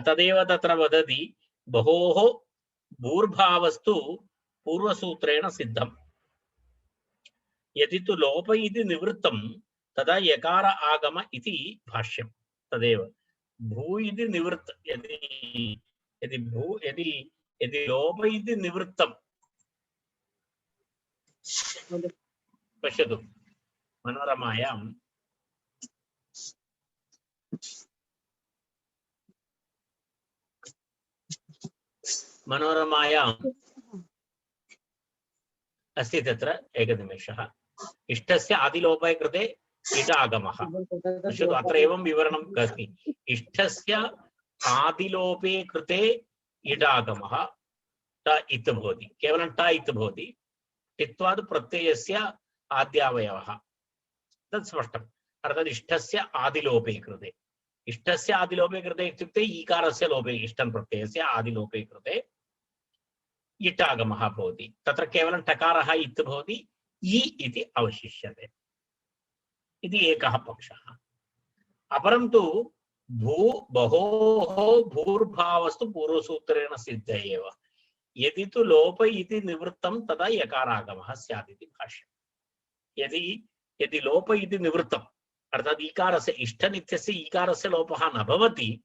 तदेव तत्र वदति बहोः भूर्भावस्तु पूर्वसूत्रेण सिद्धम्। यदि तु लोप इति निवृत्तं तदा यकार आगम इति भाष्यं। तदेव भू इति निवृत्त यदि यदि भू यदि यदि लोप इति निवृत्तं पश्यतु मनोरमायां अस्ति तत्र एकनिमेषः। इष्टस्य आदिलोपे कृते इट आगमः। पश्यतु अत्र एवं विवरणम् अस्ति। इष्टस्य आदिलोपे कृते इट आगमः ट इत् भवति। केवलं ट इत् भवति। टित्वाद् प्रत्ययस्य आद्यावयवः तत् स्पष्टम्। अर्थात् इष्टस्य आदिलोपे कृते इत्युक्ते ईकारस्य लोपे इष्टं प्रत्ययस्य आदिलोपे कृते इट् आगमः भवति। तत्र केवलं टकारः इत् भवति, इ इति अवशिष्यते। इति एकः पक्षः। अपरं तु बहोः भूर्भावस्तु पूर्वसूत्रेण सिद्ध एव। यदि तु लोप इति निवृत्तं तदा यकारागमः स्यात् इति भाष्यम्। यदि लोप इति निवृत्तम् अर्थात् ईकारस्य इष्टनित्यस्य ईकारस्य लोपः न भवति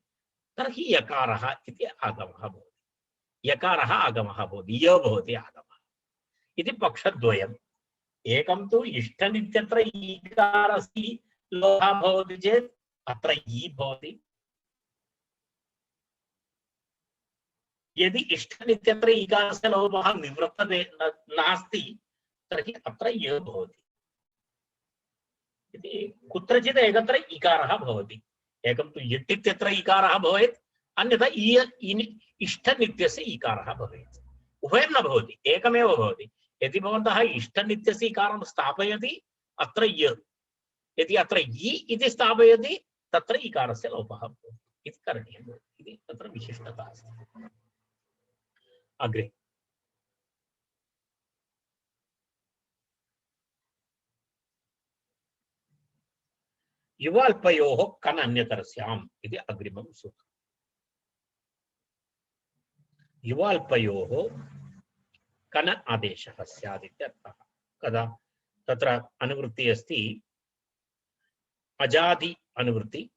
तर्हि यकारः इति आगमः भवति। यकारः आगमः भवति, य भवति आगमः इति पक्षद्वयम्। एकं तु इष्टनित्यत्र ईकारस्य लोपः भवति चेत् अत्र इ भवति। यदि इष्टनित्यत्र ईकारस्य लोपः निवृत्तते नास्ति तर्हि अत्र य भवति। इति कुत्रचित् एकत्र इकारः भवति। एकं तु इट् इत्यत्र इकारः भवेत्, अन्यथा इष्टनित्यस्य इकारः भवेत्। उभयं न भवति, एकमेव भवति। यदि भवन्तः इष्टनित्यस्य इकारं स्थापयति अत्र य, यदि अत्र इ इति स्थापयति तत्र इकारस्य लोपः भवति इति करणीयम् इति तत्र विशिष्टता अस्ति। अग्रे युवाल्पयोः कन् अन्यतरस्याम् इति अग्रिमं सूत्रम्। युवाल्पयोः कन् आदेशः स्यात् इत्यर्थः। कदा तत्र अनुवृत्ति अस्ति अजादि अनुवृत्ति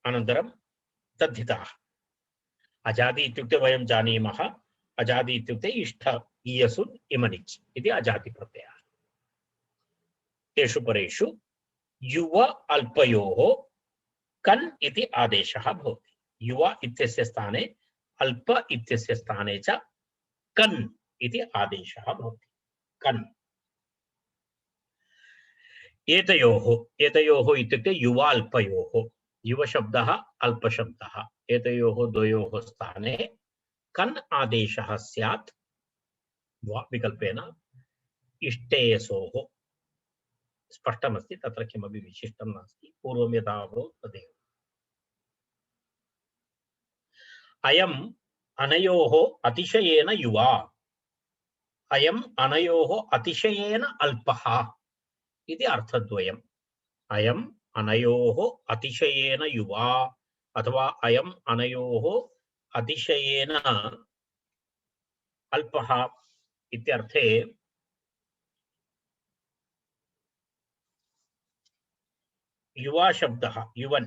अनन्तरं तद्धिताः। अजादि इत्युक्ते वयं जानीमः, अजादि इत्युक्ते इष्ट इयसु इमनिच् इति अजादि प्रत्ययः। तेषु परेषु युव अल्पयोः कन् इति आदेशः भवति। युव इत्यस्य स्थाने अल्प इत्यस्य स्थाने च कन् इति आदेशः भवति। कन् एतयोः इत्युक्ते युवाल्पयोः, युवशब्दः अल्पशब्दः, एतयोः द्वयोः स्थाने कन् आदेशः स्यात् विकल्पेन इष्टेयसोः। स्पष्टमस्ति, तत्र किमपि विशिष्टं नास्ति, पूर्वं यथा अभवत् तदेव। अयम् अनयोः अतिशयेन युवा, अयम् अनयोः अतिशयेन अल्पः इति अर्थद्वयम्। अयम् अनयोः अतिशयेन युवा अथवा अयम् अनयोः अतिशयेन अल्पः इत्यर्थे युवा शब्दः युवन्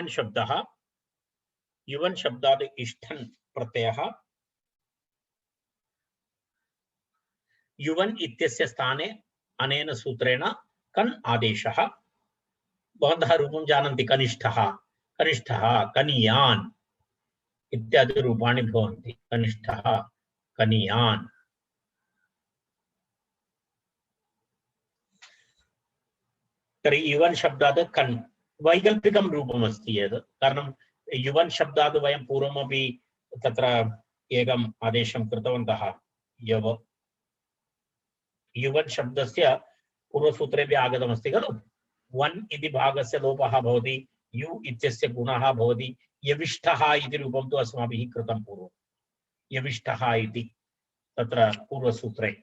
शब्दः युवन् शब्दात् इष्ठन् प्रत्ययः युवन् इत्यस्य स्थाने अनेन सूत्रेण कन् आदेशः। भवन्तः रूपं जानन्ति, कनिष्ठः, कनीयान् इत्यादि रूपाणि भवन्ति। कनिष्ठः, कनीयान्। तर्हि युवन् शब्दात् कन् वैकल्पिकं रूपमस्ति यत्, कारणं युवन् शब्दात् वयं पूर्वमपि तत्र एकम् आदेशं कृतवन्तः। युवन् शब्दस्य पूर्वसूत्रेपि आगतमस्ति खलु। वन् इति भागस्य लोपः भवति, यु इत्यस्य गुणः भवति। यविष्ठः इति रूपं तु अस्माभिः कृतं पूर्वं। यविष्ठः इति तत्र पूर्वसूत्रे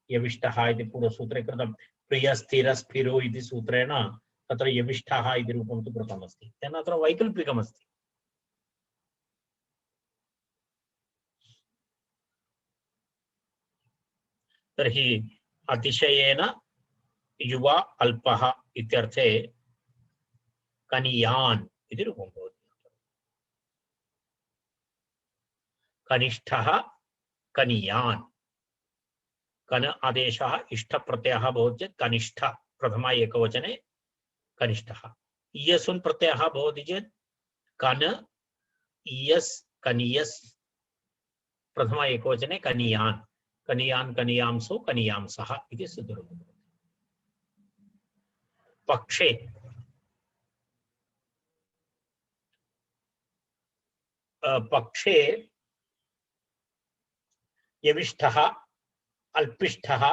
यविष्ठः इति पूर्वसूत्रे कृतं प्रिय स्थिर स्फिरो इति सूत्रेण तत्र यविष्ठः इति रूपं तु कृतमस्ति तेन अत्र वैकल्पिकमस्ति तर्हि अतिशयेन युवा अल्पः इत्यर्थे कनियान् इति रूपं भवति कनिष्ठः कनियान् कन आदेशः इष्ठ प्रत्ययः भवति चेत् कनिष्ठ प्रथमा एकवचने कनिष्ठः इयसुन् प्रत्ययः भवति चेत् कन इयस् कनियस् प्रथमा एकवचने कनियान् कनियान् कनियांसो कनियांसः इति सिद्धरूपं भवति पक्षे पक्षे यविष्ठः अल्पिष्ठः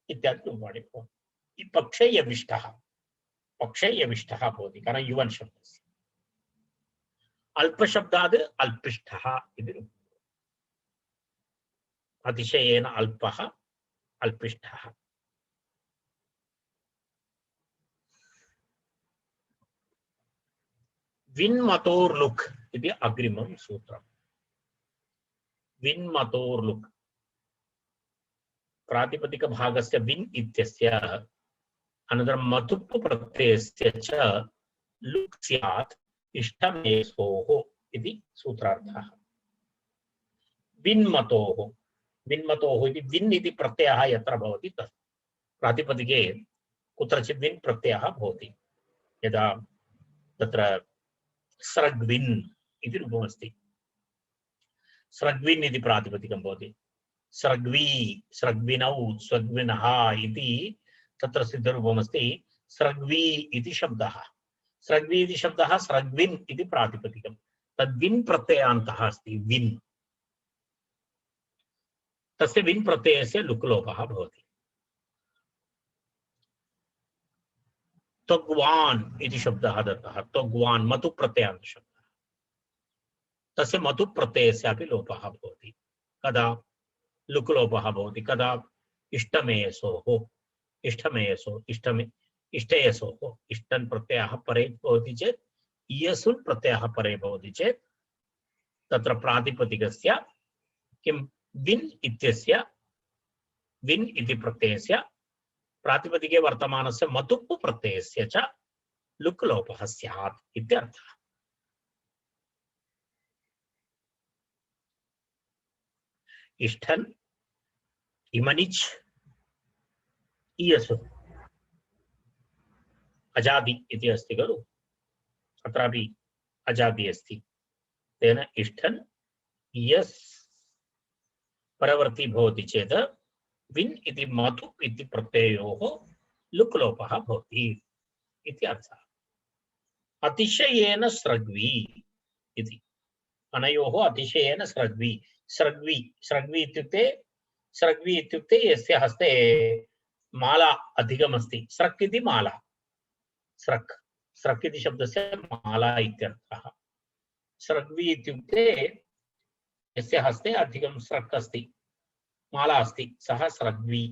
इत्यादि रूपाणि भवन्ति पक्षे यविष्ठः भवति कारण युवन् शब्दस्य अल्पशब्दात् अल्पिष्ठः इति रूपम् अतिशयेन अल्पः अल्पिष्ठः विन्मतोर्लुक् इति अग्रिमं सूत्रम् विन्मतोर्लुक् प्रातिपदिकभागस्य विन् इत्यस्य अनन्तरं मतुप् प्रत्ययस्य च लुक् स्यात् इष्टमेसोः इति सूत्रार्थः विन्मतोः इति विन् इति प्रत्ययः यत्र भवति तत् प्रातिपदिके कुत्रचित् विन् प्रत्ययः भवति यदा तत्र स्रग्विन् इति रूपमस्ति स्रग्विन् इति प्रातिपदिकं भवति स्रग्वी स्रग्विनौ स्रग्विनः इति तत्र सिद्धरूपमस्ति स्रग्वी इति शब्दः स्रग्वी इति शब्दः स्रग्विन् इति प्रातिपदिकं तद्विन् प्रत्ययान्तः अस्ति विन् तस्य विन् प्रत्ययस्य लुक् लोपः भवति त्वग्वान् इति शब्दः दत्तः त्वग्वान् मतु प्रत्ययान्त शब्दः तस्य मतु प्रत्ययस्यापि लोपः भवति कदा लुक् लोपः भवति कदा इष्टमेयसोः इष्टयसोः इष्टन् प्रत्ययः परे भवति चेत् इयसुन् प्रत्ययः परे भवति चेत् तत्र प्रातिपदिकस्य किं विन् इत्यस्य विन् इति प्रत्ययस्य प्रातिपदिके वर्तमानस्य मतुप् प्रत्ययस्य च लुक् लोपः स्यात् इत्यर्थः इष्ठन् इमनिच् इयसु अजादि इति अस्ति खलु अत्रापि अजादि अस्ति तेन इष्ठन् इयस् परवर्ती भवति चेत् विन् इति मतु इति प्रत्ययोः लुक् लोपः भवति इति अर्थः अतिशयेन स्रग्वी इति अनयोः अतिशयेन स्रग्वी स्रग्वी इत्युक्ते यस्य हस्ते माला अधिकमस्ति स्रक् इति माला स्रक् इति शब्दस्य माला इत्यर्थः स्रग्वी इत्युक्ते यस्य हस्ते अधिकं स्रक् अस्ति माला अस्ति सः स्रग्वी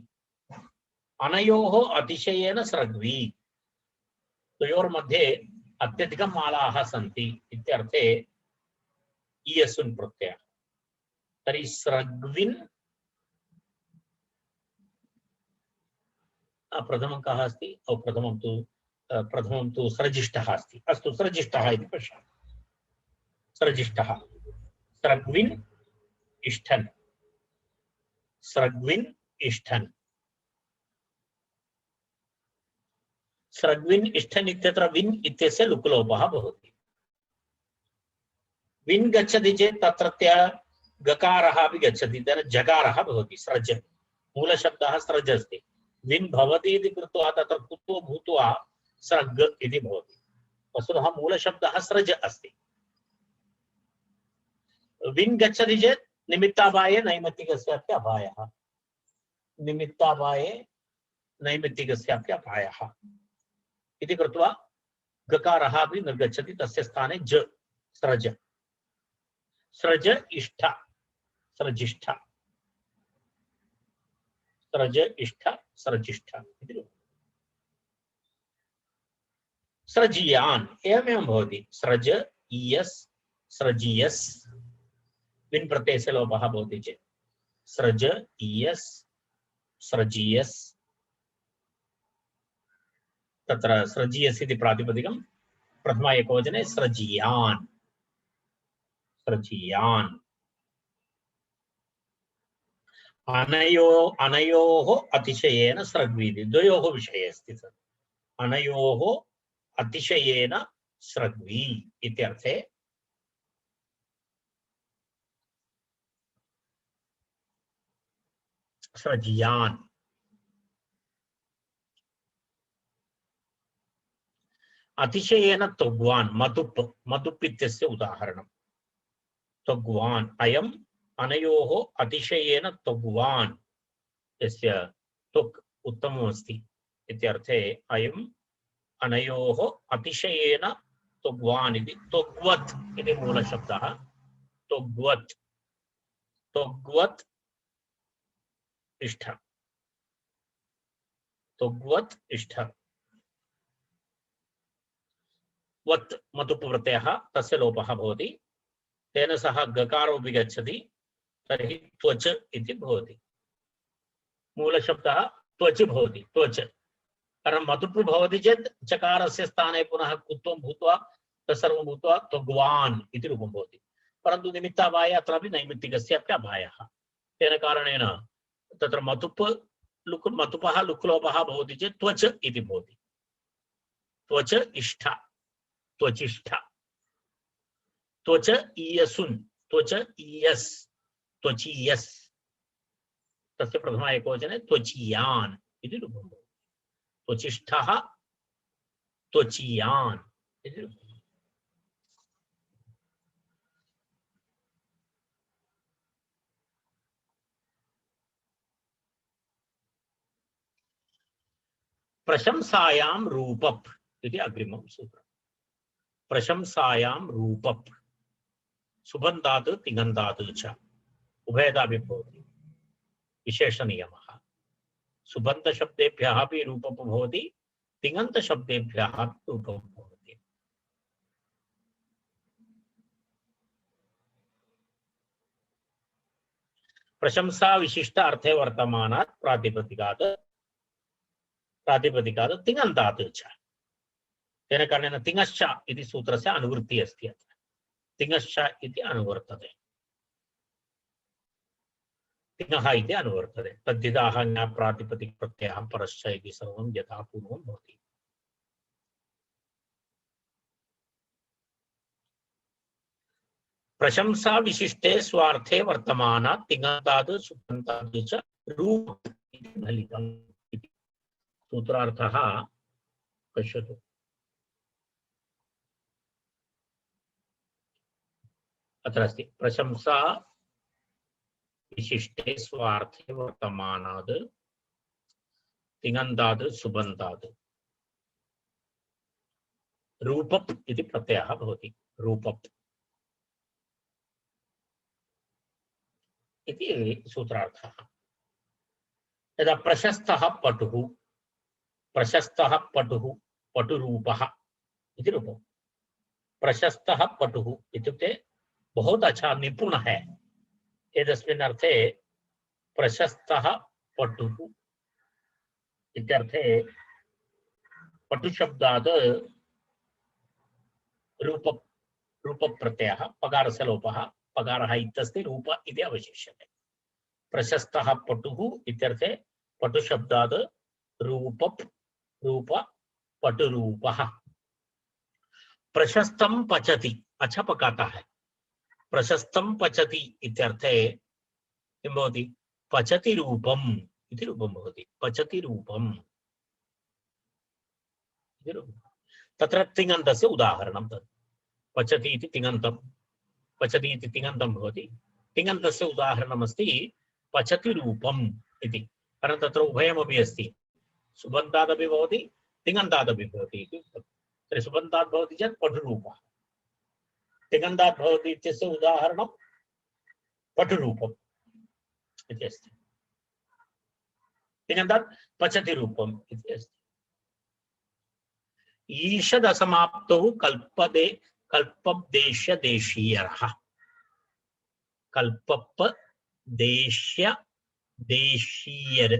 अनयोः अतिशयेन स्रग्वी द्वयोर्मध्ये अत्यधिकं मालाः सन्ति इत्यर्थे इयसुन् प्रत्ययः तर्हि स्रग्विन् प्रथमं कः अस्ति प्रथमं तु स्रजिष्ठः अस्ति अस्तु स्रजिष्ठः इति पश्यामः स्रजिष्ठः स्रग्विन् इष्ठन् स्रग्विन् इष्ठन् स्रग्विन् इष्ठन् इत्यत्र विन् इत्यस्य लुक् लोपः भवति विन् गच्छति चेत् तत्रत्य गकारः अपि गच्छति तेन जकारः भवति स्रज मूलशब्दः स्रज अस्ति विन् भवति इति कृत्वा तत्र कुत्वो भूत्वा स्रग् इति भवति वस्तुतः मूलशब्दः स्रज अस्ति विन् गच्छति चेत् निमित्ताभाये नैमित्तिकस्यापि अपायः निमित्ताभाये नैमित्तिकस्यापि अपायः इति कृत्वा गकारः अपि निर्गच्छति तस्य स्थाने ज स्रज स्रज इष्ठ स्रजिष्ठ स्रज इष्ठ स्रजिष्ठ इति रूपम्। स्रजीयान् एवमेवं भवति। स्रज इयस् स्रजियस् विन् प्रत्ययस्य लोपः भवति चेत् स्रज इयस् स्रजियस् तत्र स्रजियस् इति प्रातिपदिकं प्रथमा एकवचने स्रजीयान् स्रजीयान् अनयोः अतिशयेन स्रग्वीति द्वयोः विषये अस्ति तत् अनयोः अतिशयेन स्रग्वी इत्यर्थे स्रजियान्। अतिशयेन त्वग्वान् मधुप् मधुप् इत्यस्य उदाहरणं त्वग्वान् अयम् अनयोः अतिशयेन त्वग्वान् यस्य त्वक् उत्तममस्ति इत्यर्थे अयम् अनयोः अतिशयेन त्वग्वान् इति त्वग्वत् इति मूलशब्दः त्वग्वत् त्वग्वत् इष्ठ त्वग्वत् इष्ठ वत् मतुप् प्रत्ययः तस्य लोपः भवति तेन सह गकारोऽपि गच्छति तर्हि त्वच इति भवति मूलशब्दः त्वच भवति त्वच कारण मतुप् भवति चेत् चकारस्य स्थाने पुनः कुत्वं भूत्वा तत्सर्वं भूत्वा त्वग्वान् इति रूपं भवति परन्तु निमित्ताभाये अत्रापि नैमित्तिकस्यापि अभायः तेन कारणेन तत्र मतुप् मतुपः लुक्लोपः भवति चेत् त्वच इति भवति त्वच इष्ठ त्वचिष्ठ त्वच ईयसुन् त्वच ईयस् त्वचीयस् तस्य प्रथमा एकवचने त्वचीयान् इति रूपं भवति त्वचिष्ठः त्वचीयान् इति रूपम्। प्रशंसायां रूपप् इति अग्रिमं सूत्रम्। प्रशंसायां रूपप् सुबन्धात् तिङन्तात् च उभयतापि भवति विशेषनियमः सुबन्धशब्देभ्यः अपि रूपप् भवति तिङन्तशब्देभ्यः अपि रूपं भवति। प्रशंसा विशिष्ट अर्थे वर्तमानात् प्रातिपदिकात् तिङन्तात् च तेन कारणेन तिङश्च इति सूत्रस्य अनुवृत्तिः अस्ति अत्र तिङश्च इति अनुवर्तते तिङः इति अनुवर्तते तद्धिताः ज्ञाप्रातिपदिकप्रत्ययः परश्च इति सर्वं यथा पूर्वं भवति। प्रशंसा विशिष्टे स्वार्थे वर्तमानात् तिङन्तात् सुबन्तात् च रूप इति फलितम् इति सूत्रार्थः पश्यतु। अत्र अस्ति प्रशंसा विशिष्टे स्वार्थे वर्तमानात् तिङन्तात् सुबन्तात् रूपप् इति प्रत्ययः भवति रूपप् इति सूत्रार्थः। यदा प्रशस्तः पटुः पटुरूपः इति रूपम् प्रशस्तः पटुः इत्युक्ते बहुत अच्छा निपुण है एतस्मिन् अर्थे प्रशस्तः पटुः इत्यर्थे पटुशब्दात् रूपप्रत्ययः पकारस्य लोपः पकारः इत्यस्ति रूप इति अवशिष्यते प्रशस्तः पटुः इत्यर्थे पटुशब्दात् रूप पटुरूपः। प्रशस्तं पचति अच्छा पकाता है प्रशस्तं पचति इत्यर्थे किं भवति पचति रूपम् इति रूपं भवति पचति रूपम् इति रूपं। तत्र तिङन्तस्य उदाहरणं तत् पचति इति तिङन्तं पचति इति तिङन्तं भवति तिङन्तस्य उदाहरणमस्ति पचति रूपम् इति कारण तत्र उभयमपि अस्ति सुबन्तादपि भवति तिङन्तादपि भवति इति उक्तं तर्हि सुबन्तात् भवति चेत् पटुरूपः तिङन्तात् भवति इत्यस्य उदाहरणं पटुरूपम् इति अस्ति। तिङन्तात् पचति रूपम् इति अस्ति। ईषदसमाप्तौ कल्पपदेशदेशीयरः कल्पपदेशदेशीयर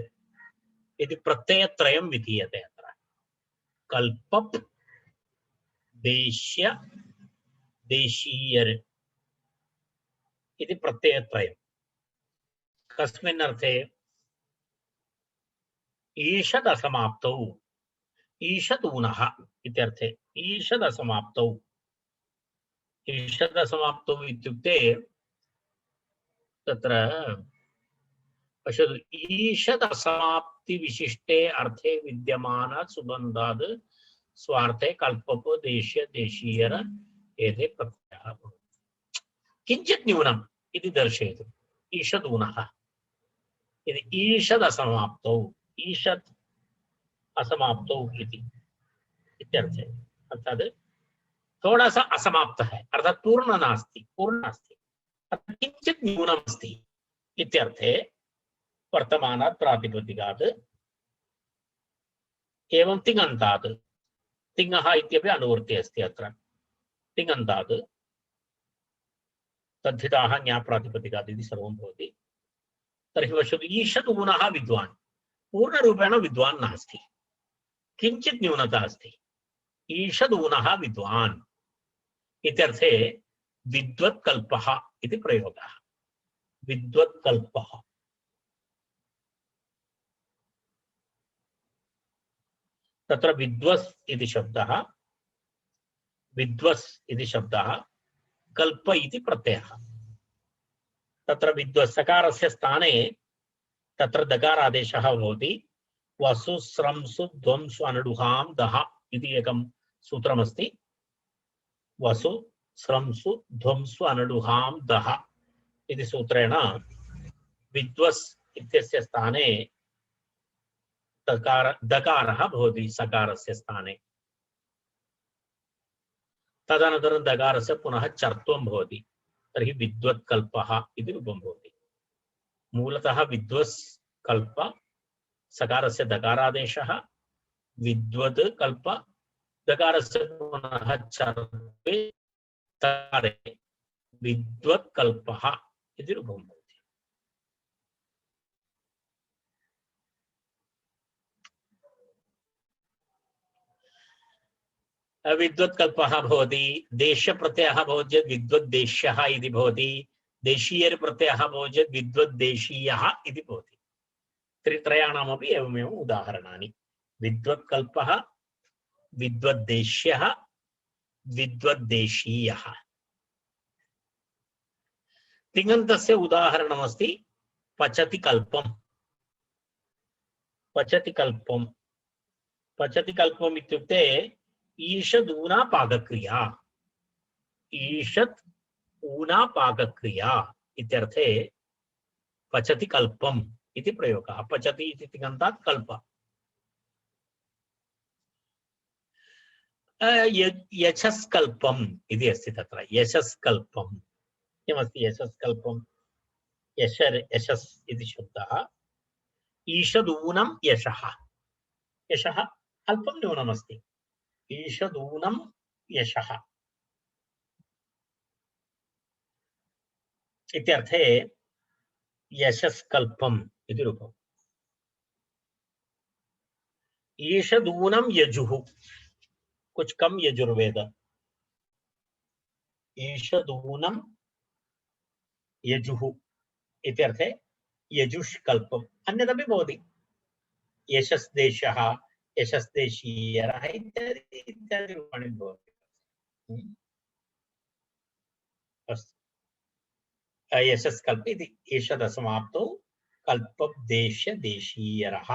इति प्रत्ययत्रयं विधीयते अत्र। कल्पप देश्य देशीयर इति प्रत्ययत्रयं कस्मिन् अर्थे? ईषदसमाप्तौ ईषदूनः इत्यर्थे। ईषदसमाप्तौ ईषदसमाप्तौ इत्युक्ते तत्र पश्यतु, ईषदसमाप्तिविशिष्टे अर्थे विद्यमान सुबन्धाद् स्वार्थे कल्पपदेश्य देशीयर एते प्रत्ययः भवन्ति। किञ्चित् न्यूनम् इति दर्शयतु। ईषदूनः इति ईषदसमाप्तौ, ईषत् असमाप्तौ इति इत्यर्थे। अर्थात् थोड़ा सा असमाप्तः है, अर्थात् पूर्ण नास्ति, पूर्ण नास्ति, किञ्चित् न्यूनमस्ति इत्यर्थे वर्तमानात् प्रातिपदिकात् एवं तिङन्तात्, तिङः इत्यपि अनुवृत्तिः अस्ति अत्र। तिङन्तात् तद्धिताः ज्ञाप्रातिपदिकात् इति सर्वं भवति। तर्हि पश्यतु, ईषदूनः विद्वान्, पूर्णरूपेण विद्वान् नास्ति, किञ्चित् न्यूनता अस्ति। ईषदूनः विद्वान् इत्यर्थे विद्वत्कल्पः इति प्रयोगः। विद्वत्कल्पः तत्र विद्वस् इति शब्दः, विद्वस् इति शब्दः, कल्प इति प्रत्ययः। तत्र विद्वस् सकारस्य स्थाने तत्र दकारादेशः भवति। वसु स्रंसु ध्वंसु अनुडुहां दः इति एकं सूत्रमस्ति। वसु स्रंसु ध्वंसु अनुडुहां दः इति सूत्रेण विद्वस् इत्यस्य स्थाने दकारः भवति सकारस्य स्थाने। तदनन्तरं दकारस्य पुनः चर्त्वं भवति। तर्हि विद्वत्कल्पः इति रूपं भवति। मूलतः विद्वस् कल्प, सकारस्य दकारादेशः, विद्वत् कल्प, दकारस्य पुनः चर्त्वे तकारे विद्वत्कल्पः इति रूपं भवति। विद्वत्कल्पः भवति। देशप्रत्ययः भवति चेत् विद्वद्देश्यः इति भवति। देशीयर प्रत्ययः भवति चेत् विद्वद्देशीयः इति भवति। त्रयाणामपि एवमेव उदाहरणानि। विद्वत्कल्पः, विद्वद्देश्यः, विद्वद्देशीयः। तिङन्तस्य उदाहरणमस्ति पचति कल्पम्। पचति कल्पम्, पचति कल्पम् इत्युक्ते ईषदूना पाकक्रिया। ईषत् ऊना पाकक्रिया इत्यर्थे पचति कल्पम् इति प्रयोगः। पचति इति तिङन्तात् कल्प। यशस्कल्पम् इति अस्ति तत्र। यशस्कल्पम् किमस्ति? यशस्कल्पम्, यशस् इति शब्दः। ईषदूनं यशः, यशः अल्पं न्यूनमस्ति। ईषदूनं यशः इत्यर्थे यशस्कल्पम् इति रूपम्। ईषदूनं यजुः, कुछ कम यजुर्वेद। ईषदूनं यजुः इत्यर्थे यजुष्कल्पम्। अन्यदपि भवति, यशस्देशः, यशस्देशीयरः इत्यादि इत्यादि रूपाणि भवन्ति। अस्तु, यशस्कल्प इति ईषदसमाप्तौ कल्पदेश्यदेशीयरः।